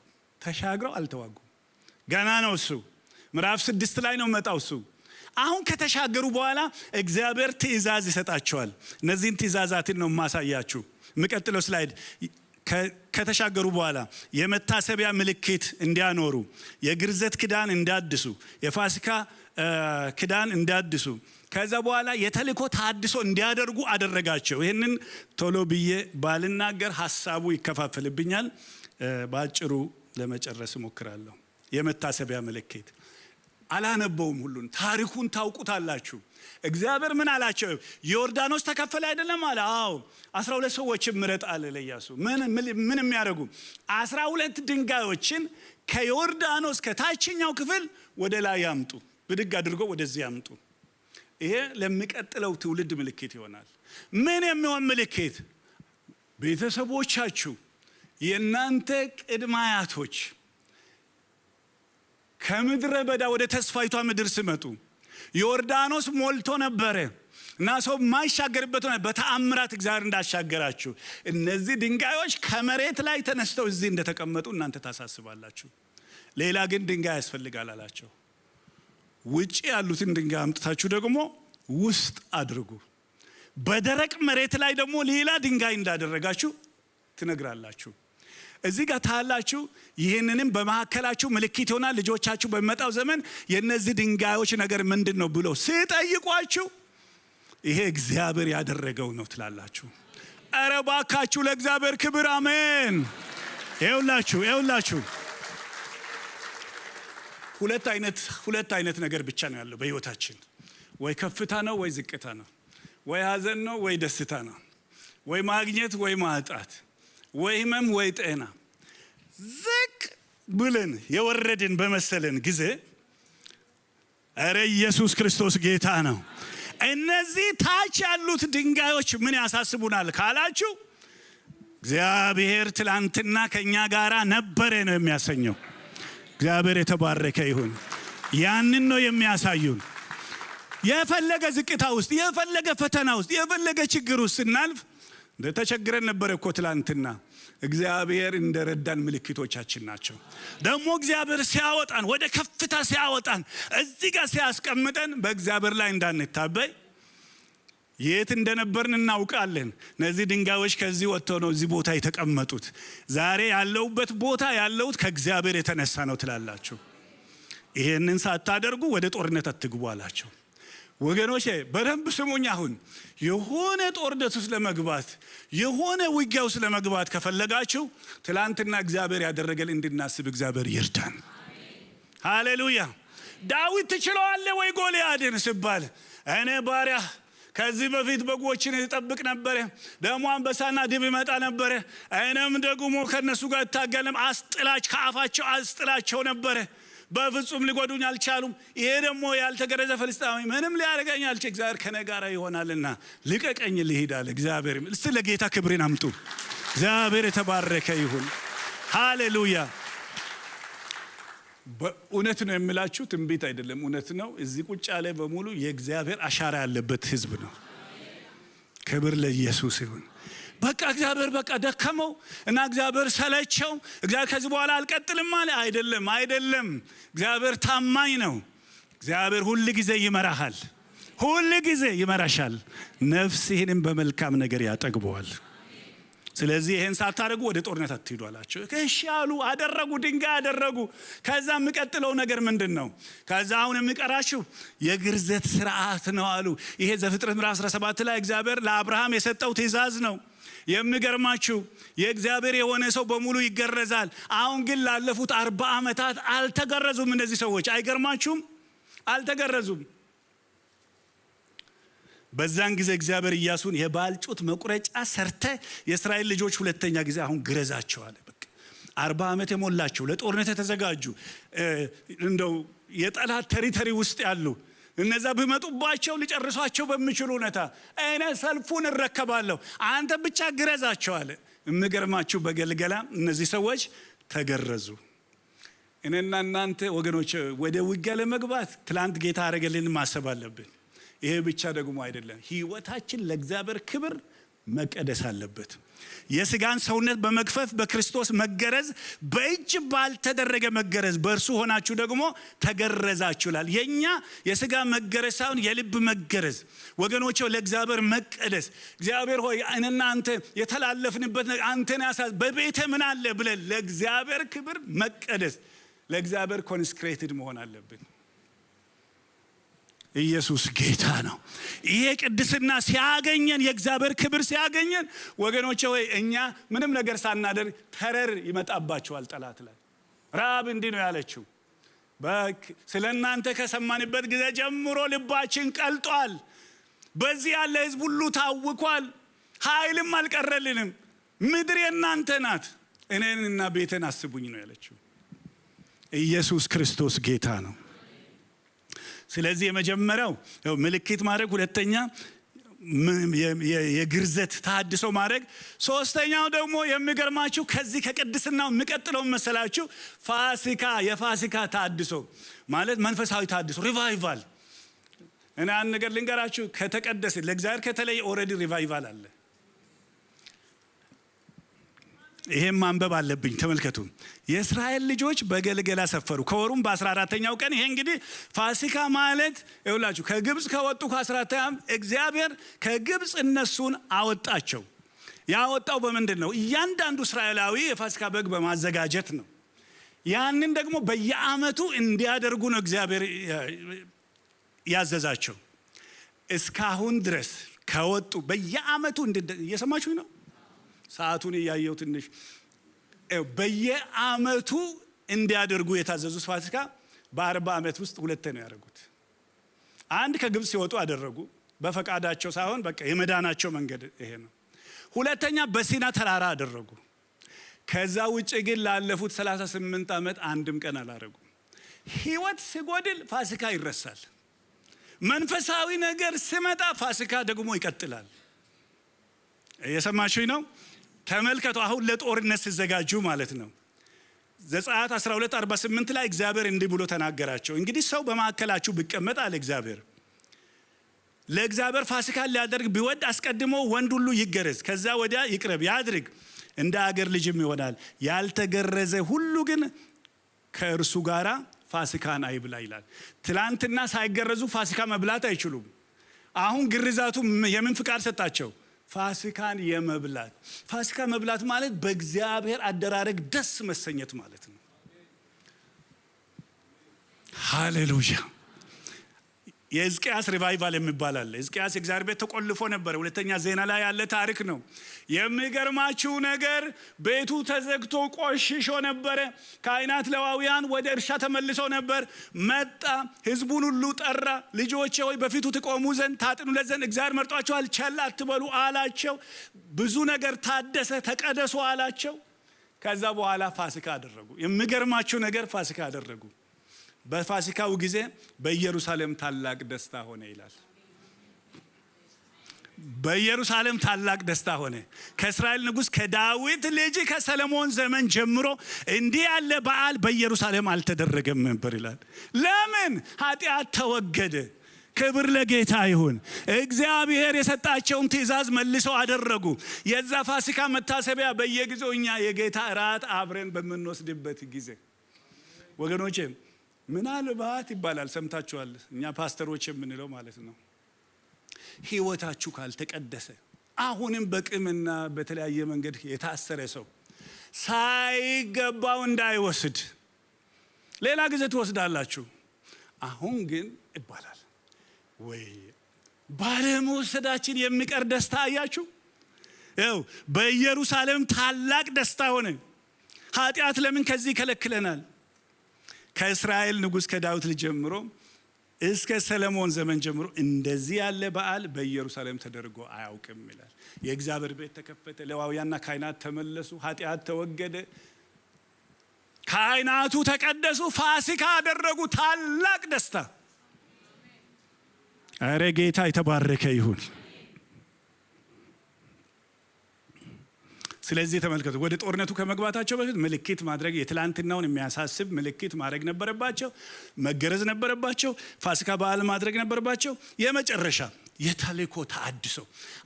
ገና ነው እሱ። ምዕራፍ 6 ላይ ነው መጣው እሱ። አሁን ከተሻገሩ በኋላ እግዚአብሔር ትእዛዝ ይሰጣቸዋል። እነዚህን ትእዛዛትን ነው ማሳያችሁ። የሚቀጥለው ስላይድ። ከተሻገሩ በኋላ የመታሰቢያ ምልክት እንዲያኖሩ፣ የግርዘት ክዳን እንዲያድሱ፣ የፋሲካ ክዳን እንዲያድሱ፣ ከዛ በኋላ የተልእኮ ታድሶ እንዲያደርጉ አደረጋቸው። ይህንን ቶሎ ብዬ ባልናገር ሐሳቡ ይከፋፈልብኛል። በአጭሩ ለመጨረስ እሞክራለሁ። የመታሰቢያ ምልክት አላነበውም። ሁሉን ታሪኩን ታውቁታላችሁ። እግዚአብሔር ምን አላቸው? ዮርዳኖስ ተከፈለ አይደለም አለ? አዎ። 12 ሰዎችን ምረጥ አለ ለኢያሱ። ምን የሚያደርጉ? 12 ድንጋዮችን ከዮርዳኖስ ከታችኛው ክፍል ወደ ላይ ያምጡ፣ ብድግ አድርገው ወደዚህ ያምጡ። ይሄ ለሚቀጥለው ትውልድ ምልክት ይሆናል። ምን የሚሆን ምልክት? ቤተሰቦቻችሁ፣ የእናንተ ቅድመ አያቶች ከምድረ በዳ ወደ ተስፋይቷ ምድር ሲመጡ ዮርዳኖስ ሞልቶ ነበረ እና ሰው ማይሻገርበት ሆነ። በተአምራት እግዚአብሔር እንዳሻገራችሁ እነዚህ ድንጋዮች ከመሬት ላይ ተነስተው እዚህ እንደተቀመጡ እናንተ ታሳስባላችሁ። ሌላ ግን ድንጋይ ያስፈልጋል አላቸው። ውጪ ያሉትን ድንጋይ አምጥታችሁ ደግሞ ውስጥ አድርጉ። በደረቅ መሬት ላይ ደግሞ ሌላ ድንጋይ እንዳደረጋችሁ ትነግራላችሁ። እዚህ ጋር ታላችሁ። ይህንንም በመካከላችሁ ምልክት ይሆናል። ልጆቻችሁ በሚመጣው ዘመን የነዚህ ድንጋዮች ነገር ምንድን ነው ብሎ ሲጠይቋችሁ ይሄ እግዚአብሔር ያደረገው ነው ትላላችሁ። ኧረ እባካችሁ ለእግዚአብሔር ክብር አሜን። ይኸውላችሁ ሁለት አይነት ነገር ብቻ ነው ያለው በህይወታችን። ወይ ከፍታ ነው ወይ ዝቅታ ነው። ወይ ሀዘን ነው ወይ ደስታ ነው። ወይ ማግኘት ወይ ማጣት፣ ወይ ህመም ወይ ጤና። ዝቅ ብለን የወረድን በመሰለን ጊዜ ኧረ ኢየሱስ ክርስቶስ ጌታ ነው። እነዚህ ታች ያሉት ድንጋዮች ምን ያሳስቡናል ካላችሁ እግዚአብሔር ትላንትና ከኛ ጋራ ነበረ ነው የሚያሰኘው። እግዚአብሔር የተባረከ ይሁን። ያንን ነው የሚያሳዩን። የፈለገ ዝቅታ ውስጥ፣ የፈለገ ፈተና ውስጥ፣ የፈለገ ችግር ውስጥ ስናልፍ ተቸግረን ነበር እኮ ትላንትና። እግዚአብሔር እንደረዳን ምልክቶቻችን ናቸው። ደግሞ እግዚአብሔር ሲያወጣን፣ ወደ ከፍታ ሲያወጣን፣ እዚህ ጋር ሲያስቀምጠን በእግዚአብሔር ላይ እንዳንታበይ የት እንደነበርን እናውቃለን። እነዚህ ድንጋዮች ከዚህ ወጥተው ነው እዚህ ቦታ የተቀመጡት። ዛሬ ያለውበት ቦታ ያለውት ከእግዚአብሔር የተነሳ ነው ትላላችሁ። ይሄንን ሳታደርጉ ወደ ጦርነት አትግቡ አላቸው። ወገኖቼ በደንብ ስሙኝ። አሁን የሆነ ጦርነት ውስጥ ለመግባት የሆነ ውጊያ ውስጥ ለመግባት ከፈለጋችሁ ትላንትና እግዚአብሔር ያደረገልን እንድናስብ እግዚአብሔር ይርዳን። ሃሌሉያ። ዳዊት ትችለዋለህ ወይ ጎልያድን ሲባል እኔ ባሪያ ከዚህ በፊት በጎችን ይጠብቅ ነበር፣ ደግሞ አንበሳና ድብ ይመጣ ነበር፣ እኔም ደግሞ ከነሱ ጋር እታገለም ከአፋቸው አስጥላቸው ነበር፣ በፍጹም ሊጎዱኝ አልቻሉም። ይሄ ደግሞ ያልተገረዘ ፍልስጤማዊ ምንም ሊያደርገኝ አልቻለም። እግዚአብሔር ከኔ ጋር ይሆናልና ልቀቀኝ ልሂድ አለ። እግዚአብሔር እስቲ ለጌታ ክብርን አምጡ። እግዚአብሔር የተባረከ ይሁን። ሃሌሉያ። በእውነት ነው የምላችሁ፣ ትንቢት አይደለም፣ እውነት ነው። እዚህ ቁጭ ያለ በሙሉ የእግዚአብሔር አሻራ ያለበት ህዝብ ነው። ክብር ለኢየሱስ ይሁን። በቃ እግዚአብሔር በቃ ደከመው እና እግዚአብሔር ሰለቸው፣ እግዚአብሔር ከዚህ በኋላ አልቀጥልም አለ። አይደለም። እግዚአብሔር ታማኝ ነው። እግዚአብሔር ሁል ጊዜ ይመራሃል፣ ሁል ጊዜ ይመራሻል። ነፍስህንም በመልካም ነገር ያጠግበዋል። ስለዚህ ይሄን ሳታደርጉ ወደ ጦርነት አትሄዱ አላቸው። እሺ አሉ፣ አደረጉ፣ ድንጋይ አደረጉ። ከዛ የሚቀጥለው ነገር ምንድነው? ከዛ አሁን የሚቀራችሁ የግርዘት ስርዓት ነው አሉ። ይሄ ዘፍጥረት ምዕራፍ 17 ላይ እግዚአብሔር ለአብርሃም የሰጠው ትእዛዝ ነው። የሚገርማችሁ የእግዚአብሔር የሆነ ሰው በሙሉ ይገረዛል። አሁን ግን ላለፉት 40 ዓመታት አልተገረዙም እነዚህ ሰዎች። አይገርማችሁም? አልተገረዙም። በዛን ጊዜ እግዚአብሔር ኢያሱን የባልጩት መቁረጫ ሰርተ የእስራኤል ልጆች ሁለተኛ ጊዜ አሁን ግረዛቸው አለ። በቃ 40 ዓመት የሞላቸው ለጦርነት የተዘጋጁ እንደው የጠላት ቴሪቶሪ ውስጥ ያሉ እነዛ ቢመጡባቸው ሊጨርሷቸው በሚችሉ ሁኔታ እኔ ሰልፉን እረከባለሁ፣ አንተ ብቻ ግረዛቸው አለ። የሚገርማችሁ በገልገላ እነዚህ ሰዎች ተገረዙ። እኔና እናንተ ወገኖች ወደ ውጊያ ለመግባት ትላንት ጌታ አረገልን ማሰብ አለብን። ይሄ ብቻ ደግሞ አይደለም፣ ህይወታችን ለእግዚአብሔር ክብር መቀደስ አለበት። የስጋን ሰውነት በመግፈፍ በክርስቶስ መገረዝ፣ በእጅ ባልተደረገ መገረዝ በእርሱ ሆናችሁ ደግሞ ተገረዛችሁላል። የኛ የስጋ መገረዝ ሳይሆን የልብ መገረዝ ወገኖቼ፣ ለእግዚአብሔር መቀደስ። እግዚአብሔር ሆይ እኔና አንተ የተላለፍንበት አንተን ያሳዝ በቤተ ምን አለ ብለን ለእግዚአብሔር ክብር መቀደስ፣ ለእግዚአብሔር ኮንስክሬትድ መሆን አለብን። ኢየሱስ ጌታ ነው። ይሄ ቅድስና ሲያገኘን፣ የእግዚአብሔር ክብር ሲያገኘን ወገኖቼ ሆይ እኛ ምንም ነገር ሳናደርግ ተረር ይመጣባቸዋል ጠላት ላይ። ራብ እንዲህ ነው ያለችው፣ ስለናንተ ከሰማንበት ጊዜ ጀምሮ ልባችን ቀልጧል፣ በዚህ ያለ ህዝብ ሁሉ ታውኳል፣ ኃይልም አልቀረልንም፣ ምድር የናንተ ናት፣ እኔንና ቤቴን አስቡኝ ነው ያለችው። ኢየሱስ ክርስቶስ ጌታ ነው። ስለዚህ የመጀመሪያው ምልክት ማድረግ፣ ሁለተኛ የግርዘት ተሐድሶ ማድረግ፣ ሶስተኛው ደግሞ የሚገርማችሁ ከዚህ ከቅድስናው የሚቀጥለው መሰላችሁ ፋሲካ። የፋሲካ ተሐድሶ ማለት መንፈሳዊ ተሐድሶ ሪቫይቫል። እኔ አንድ ነገር ልንገራችሁ፣ ከተቀደሰ ለእግዚአብሔር ከተለየ ኦልሬዲ ሪቫይቫል አለ። ይሄም ማንበብ አለብኝ። ተመልከቱ፣ የእስራኤል ልጆች በገልገላ ሰፈሩ ከወሩም በ14ኛው ቀን። ይሄ እንግዲህ ፋሲካ ማለት ይኸውላችሁ ከግብፅ ከወጡ ከ14ኛው እግዚአብሔር ከግብፅ እነሱን አወጣቸው። ያወጣው በምንድን ነው? እያንዳንዱ እስራኤላዊ የፋሲካ በግ በማዘጋጀት ነው። ያንን ደግሞ በየዓመቱ እንዲያደርጉ ነው እግዚአብሔር ያዘዛቸው። እስካሁን ድረስ ከወጡ በየዓመቱ እየሰማችሁኝ ነው? ሰዓቱን እያየው ትንሽ በየዓመቱ እንዲያደርጉ የታዘዙት ፋሲካ በ40 ዓመት ውስጥ ሁለት ነው ያደረጉት። አንድ ከግብፅ ሲወጡ አደረጉ፣ በፈቃዳቸው ሳይሆን በቃ የመዳናቸው መንገድ ይሄ ነው። ሁለተኛ በሲና ተራራ አደረጉ። ከዛ ውጭ ግን ላለፉት 38 ዓመት አንድም ቀን አላደረጉ። ህይወት ሲጎድል ፋሲካ ይረሳል። መንፈሳዊ ነገር ሲመጣ ፋሲካ ደግሞ ይቀጥላል። እየሰማችሁኝ ነው? ተመልከቱ፣ አሁን ለጦርነት ሲዘጋጁ ማለት ነው። ዘጸአት 12:48 ላይ እግዚአብሔር እንዲህ ብሎ ተናገራቸው። እንግዲህ ሰው በመካከላችሁ ቢቀመጥ አለ እግዚአብሔር፣ ለእግዚአብሔር ፋሲካን ሊያደርግ ቢወድ አስቀድሞ ወንድ ሁሉ ይገረዝ፣ ከዛ ወዲያ ይቅረብ ያድርግ፣ እንደ አገር ልጅም ይሆናል። ያልተገረዘ ሁሉ ግን ከእርሱ ጋራ ፋሲካን አይብላ ይላል። ትላንትና ሳይገረዙ ፋሲካ መብላት አይችሉም። አሁን ግርዛቱ የምን ፍቃድ ሰጣቸው? ፋሲካን የመብላት። ፋሲካ መብላት ማለት በእግዚአብሔር አደራረግ ደስ መሰኘት ማለት ነው። ሃሌሉያ። የሕዝቅያስ ሪቫይቫል የሚባል አለ። ሕዝቅያስ እግዚአብሔር ቤት ተቆልፎ ነበር። ሁለተኛ ዜና ላይ ያለ ታሪክ ነው። የሚገርማችሁ ነገር ቤቱ ተዘግቶ ቆሽሾ ነበረ። ካህናት ሌዋውያን ወደ እርሻ ተመልሰው ነበር። መጣ፣ ህዝቡን ሁሉ ጠራ። ልጆቼ ሆይ በፊቱ ትቆሙ ዘንድ ታጥኑለት ዘንድ እግዚአብሔር መርጧቸዋል፣ ቸል አትበሉ አላቸው። ብዙ ነገር ታደሰ፣ ተቀደሱ አላቸው። ከዛ በኋላ ፋሲካ አደረጉ። የሚገርማችሁ ነገር ፋሲካ አደረጉ። በፋሲካው ጊዜ በኢየሩሳሌም ታላቅ ደስታ ሆነ ይላል። በኢየሩሳሌም ታላቅ ደስታ ሆነ። ከእስራኤል ንጉሥ ከዳዊት ልጅ ከሰለሞን ዘመን ጀምሮ እንዲህ ያለ በዓል በኢየሩሳሌም አልተደረገም ነበር ይላል። ለምን? ኃጢአት ተወገደ። ክብር ለጌታ ይሁን። እግዚአብሔር የሰጣቸውን ትእዛዝ መልሰው አደረጉ። የዛ ፋሲካ መታሰቢያ በየጊዜው እኛ የጌታ እራት አብረን በምንወስድበት ጊዜ ወገኖቼ ምናልባት ይባላል፣ ሰምታችኋል፣ እኛ ፓስተሮች የምንለው ማለት ነው። ህይወታችሁ ካልተቀደሰ አሁንም በቅምና በተለያየ መንገድ የታሰረ ሰው ሳይገባው እንዳይወስድ ሌላ ጊዜ ትወስዳላችሁ። አሁን ግን ይባላል ወይ ባለመውሰዳችን የሚቀር ደስታ አያችሁ። ያው በኢየሩሳሌም ታላቅ ደስታ ሆነ። ኃጢአት ለምን ከዚህ ይከለክለናል? ከእስራኤል ንጉሥ ከዳዊት ልጅ ጀምሮ እስከ ሰለሞን ዘመን ጀምሮ እንደዚህ ያለ በዓል በኢየሩሳሌም ተደርጎ አያውቅም ይላል። የእግዚአብሔር ቤት ተከፈተ፣ ሌዋውያንና ካህናት ተመለሱ፣ ኃጢአት ተወገደ፣ ካህናቱ ተቀደሱ፣ ፋሲካ አደረጉ። ታላቅ ደስታ። ኧረ ጌታ የተባረከ ይሁን። ስለዚህ ተመልከቱ፣ ወደ ጦርነቱ ከመግባታቸው በፊት ምልክት ማድረግ፣ የትላንትናውን የሚያሳስብ ምልክት ማድረግ ነበረባቸው። መገረዝ ነበረባቸው። ፋሲካ በዓል ማድረግ ነበረባቸው። የመጨረሻ የተልእኮ ተሐድሶ።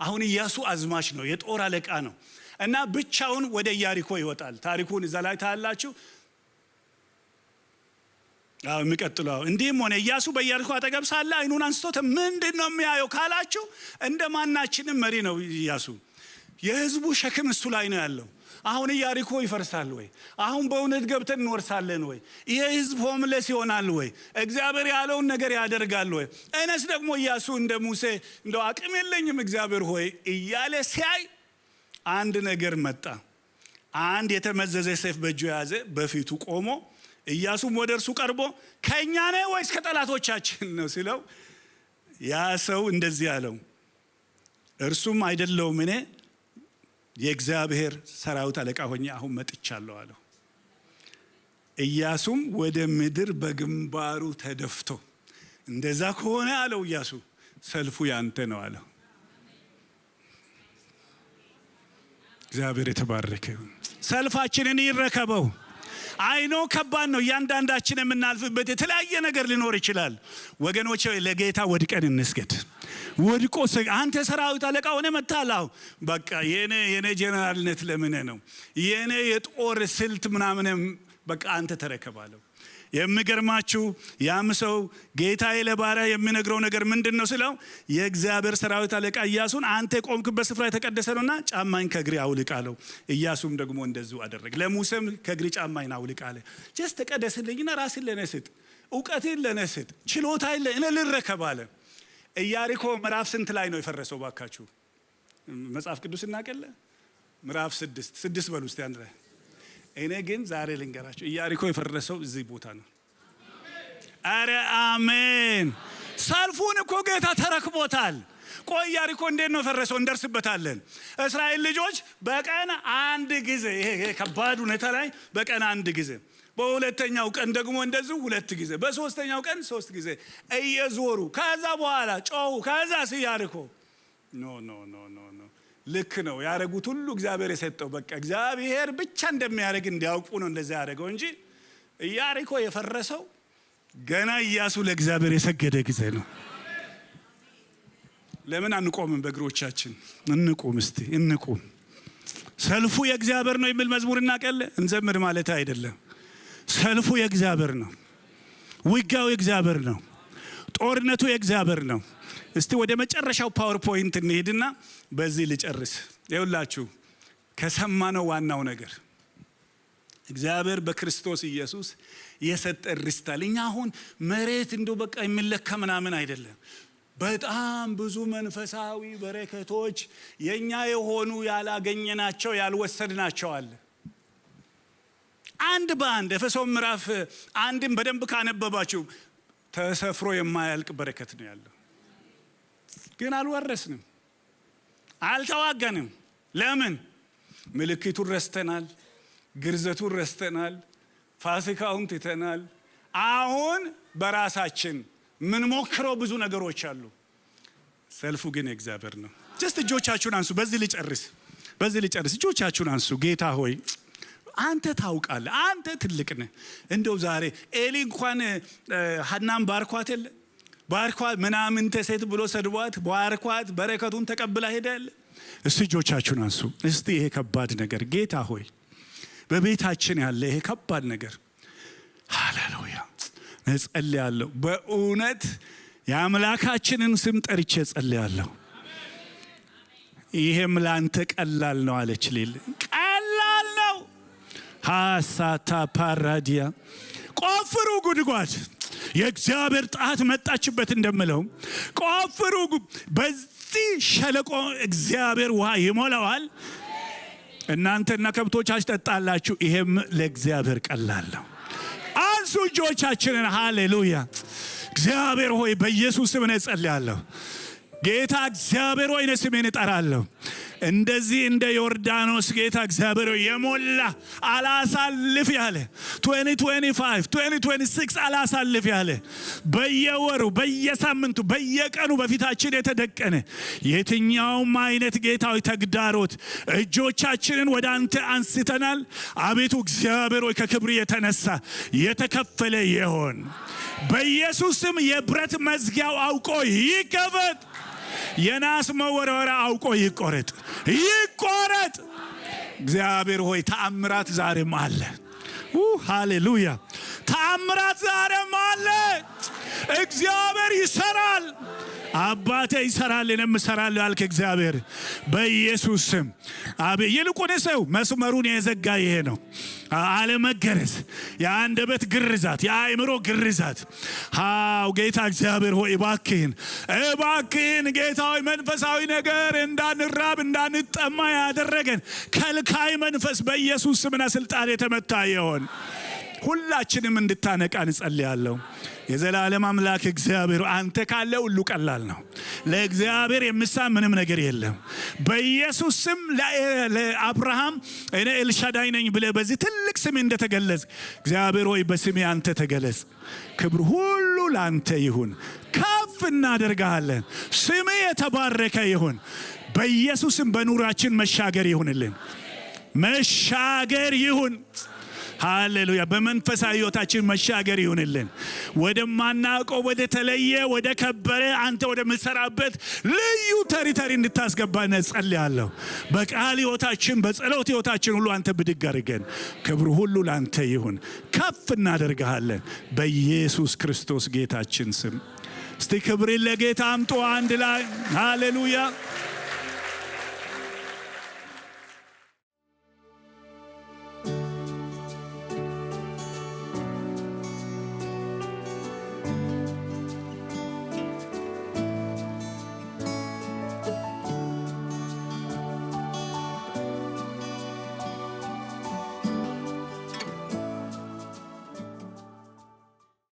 አሁን ኢያሱ አዝማች ነው፣ የጦር አለቃ ነው እና ብቻውን ወደ ኢያሪኮ ይወጣል። ታሪኩን እዛ ላይ ታያላችሁ። የሚቀጥለው እንዲህም ሆነ ኢያሱ በኢያሪኮ አጠገብ ሳለ አይኑን አንስቶ ምንድን ነው የሚያየው ካላችሁ፣ እንደ ማናችንም መሪ ነው ኢያሱ። የህዝቡ ሸክም እሱ ላይ ነው ያለው። አሁን ኢያሪኮ ይፈርሳል ወይ? አሁን በእውነት ገብተን እንወርሳለን ወይ? ይሄ ህዝብ ሆምለስ ይሆናል ወይ? እግዚአብሔር ያለውን ነገር ያደርጋል ወይ? እነስ ደግሞ ኢያሱ እንደ ሙሴ እንደው አቅም የለኝም እግዚአብሔር ሆይ እያለ ሲያይ አንድ ነገር መጣ። አንድ የተመዘዘ ሰይፍ በእጁ የያዘ በፊቱ ቆሞ፣ ኢያሱም ወደ እርሱ ቀርቦ ከእኛ ነህ ወይስ ከጠላቶቻችን ነው ሲለው፣ ያ ሰው እንደዚህ አለው፣ እርሱም አይደለሁም እኔ የእግዚአብሔር ሰራዊት አለቃ ሆኜ አሁን መጥቻለሁ አለው። ኢያሱም ወደ ምድር በግንባሩ ተደፍቶ እንደዛ ከሆነ አለው ኢያሱ ሰልፉ ያንተ ነው አለው። እግዚአብሔር የተባረከ ይሁን። ሰልፋችንን ይረከበው። አይኖ ከባድ ነው። እያንዳንዳችን የምናልፍበት የተለያየ ነገር ሊኖር ይችላል። ወገኖቼ ለጌታ ወድቀን እንስገድ። ወድቆ አንተ ሰራዊት አለቃ ሆነ መታላው በቃ የኔ ጀነራልነት ለምን ነው? የኔ የጦር ስልት ምናምን በቃ አንተ ተረከባለሁ። የሚገርማችሁ ያም ሰው ጌታዬ ለባሪያ የሚነግረው ነገር ምንድነው ስለው፣ የእግዚአብሔር ሰራዊት አለቃ ኢያሱን አንተ ቆምክበት ስፍራ የተቀደሰ ነውና ጫማኝ ከእግሬ አውልቅ አለው። ኢያሱም ደግሞ እንደዚሁ አደረገ። ለሙሴም ከእግሬ ጫማኝ አውልቅ አለ። ጀስት ተቀደስልኝና ራስን ለኔ ስጥ፣ እውቀትን ለኔ ስጥ፣ ችሎታን ለኔ ልረከብ አለ። ኢያሪኮ ምዕራፍ ስንት ላይ ነው የፈረሰው ባካችሁ? መጽሐፍ ቅዱስ እናቀለ ምዕራፍ 6 በሉ እስቲ አንድ ላይ። እኔ ግን ዛሬ ልንገራችሁ ኢያሪኮ የፈረሰው እዚህ ቦታ ነው። አረ አሜን። ሰልፉን እኮ ጌታ ተረክቦታል። ቆይ ኢያሪኮ እንዴት ነው የፈረሰው? እንደርስበታለን። እስራኤል ልጆች በቀን አንድ ጊዜ፣ ይሄ ከባድ ሁኔታ ላይ በቀን አንድ ጊዜ፣ በሁለተኛው ቀን ደግሞ እንደዚሁ 2 ጊዜ፣ በሶስተኛው ቀን 3 ጊዜ እየዞሩ ከዛ በኋላ ጮሁ። ከዛ ኢያሪኮ ኖ ልክ ነው ያደረጉት ሁሉ እግዚአብሔር የሰጠው በቃ እግዚአብሔር ብቻ እንደሚያደርግ እንዲያውቁ ነው እንደዛ ያደረገው እንጂ ኢያሪኮ የፈረሰው ገና ኢያሱ ለእግዚአብሔር የሰገደ ጊዜ ነው። ለምን አንቆምም? በእግሮቻችን እንቁም። እስቲ እንቁም። ሰልፉ የእግዚአብሔር ነው የሚል መዝሙር እናቀለ እንዘምር ማለት አይደለም። ሰልፉ የእግዚአብሔር ነው። ውጊያው የእግዚአብሔር ነው። ጦርነቱ የእግዚአብሔር ነው። እስቲ ወደ መጨረሻው ፓወርፖይንት እንሄድና በዚህ ልጨርስ። ይኸውላችሁ ከሰማነው ዋናው ነገር እግዚአብሔር በክርስቶስ ኢየሱስ የሰጠን ርስት አለ። እኛ አሁን መሬት እንደው በቃ የሚለካ ምናምን አይደለም። በጣም ብዙ መንፈሳዊ በረከቶች የኛ የሆኑ ያላገኘናቸው ያልወሰድናቸው አለ። አንድ በአንድ ኤፌሶን ምዕራፍ 1 በደንብ ካነበባችሁ ተሰፍሮ የማያልቅ በረከት ነው ያለው። ግን አልወረስንም፣ አልተዋገንም። ለምን? ምልክቱን ረስተናል፣ ግርዘቱን ረስተናል፣ ፋሲካውን ትተናል። አሁን በራሳችን ምን ሞክረው ብዙ ነገሮች አሉ። ሰልፉ ግን እግዚአብሔር ነው። ጀስት እጆቻችሁን አንሱ። በዚህ ልጨርስ። እጆቻችሁን አንሱ። ጌታ ሆይ አንተ ታውቃለህ፣ አንተ ትልቅ ነህ። እንደው ዛሬ ኤሊ እንኳን ሐናን ባርኳት የለ ባርኳት ምናምን ሴት ብሎ ሰድቧት ባርኳት በረከቱን ተቀብላ ሄዳለ። እስቲ እጆቻችሁን አንሱ። እስቲ ይሄ ከባድ ነገር ጌታ ሆይ በቤታችን ያለ ይሄ ከባድ ነገር ሃሌሉያ እጸልያለሁ። በእውነት የአምላካችንን ስም ጠርቼ እጸልያለሁ። ይሄም ላንተ ቀላል ነው አለች ሊል ቀላል ነው። ሃሳታ ፓራዲያ ቆፍሩ ጉድጓድ የእግዚአብሔር ጣት መጣችበት እንደምለው ቆፍሩ። በዚህ ሸለቆ እግዚአብሔር ውሃ ይሞላዋል። እናንተና ከብቶቻችሁ ጠጣላችሁ። ይሄም ለእግዚአብሔር ቀላል ነው። አንሱ እጆቻችንን። ሃሌሉያ። እግዚአብሔር ሆይ በኢየሱስ ስም እጸልያለሁ። ጌታ እግዚአብሔር ሆይ ስሜን እጠራለሁ። እንደዚህ እንደ ዮርዳኖስ ጌታ እግዚአብሔር ሆይ የሞላ አላሳልፍ ያለ 2025 2026 አላሳልፍ ያለ በየወሩ በየሳምንቱ በየቀኑ በፊታችን የተደቀነ የትኛውም አይነት ጌታ ሆይ ተግዳሮት እጆቻችንን ወደ አንተ አንስተናል። አቤቱ እግዚአብሔር ሆይ ከክብር የተነሳ የተከፈለ ይሆን በኢየሱስ ስም። የብረት መዝጊያው አውቆ ይከፈት። የናስ መወረወራ አውቆ ይቆረጥ። እግዚአብሔር ሆይ ተአምራት ዛሬም አለ። ሃሌሉያ። ተአምራት ዛሬም አለ። እግዚአብሔር ይሰራል። አባቴ ይሰራል፣ እኔም እሰራለሁ ያልክ እግዚአብሔር በኢየሱስ ስም አቤት። ይልቁን ሰው መስመሩን የዘጋ ይሄ ነው አለመገረዝ፣ የአንደበት ግርዛት፣ የአእምሮ ግርዛት። ሃው ጌታ እግዚአብሔር ሆይ እባክህን ጌታ ሆይ መንፈሳዊ ነገር እንዳንራብ እንዳንጠማ ያደረገን ከልካይ መንፈስ በኢየሱስ ስምና ስልጣን የተመታ ይሆን። ሁላችንም እንድታነቃን ጸልያለሁ። የዘላለም አምላክ እግዚአብሔር አንተ ካለ ሁሉ ቀላል ነው። ለእግዚአብሔር የምሳን ምንም ነገር የለም። በኢየሱስ ስም ለአብርሃም እኔ ኤልሻዳይ ነኝ ብለህ በዚህ ትልቅ ስም እንደተገለጽ እግዚአብሔር ሆይ በስሜ አንተ ተገለጽ። ክብር ሁሉ ላንተ ይሁን። ከፍ እናደርጋለን። ስሜ የተባረከ ይሁን። በኢየሱስም በኑራችን መሻገር ይሁንልን። መሻገር ይሁን። ሃሌሉያ። በመንፈሳዊ ሕይወታችን መሻገር ይሁንልን። ወደማናውቀው ወደ ተለየ ወደ ከበረ አንተ ወደ ምትሰራበት ልዩ ተሪተሪ እንድታስገባን ጸልያለሁ። በቃል ሕይወታችን በጸሎት ሕይወታችን ሁሉ አንተ ብድግ አድርገን። ክብር ሁሉ ላንተ ይሁን። ከፍ እናደርግሃለን በኢየሱስ ክርስቶስ ጌታችን ስም። እስቲ ክብርን ለጌታ አምጡ አንድ ላይ ሃሌሉያ።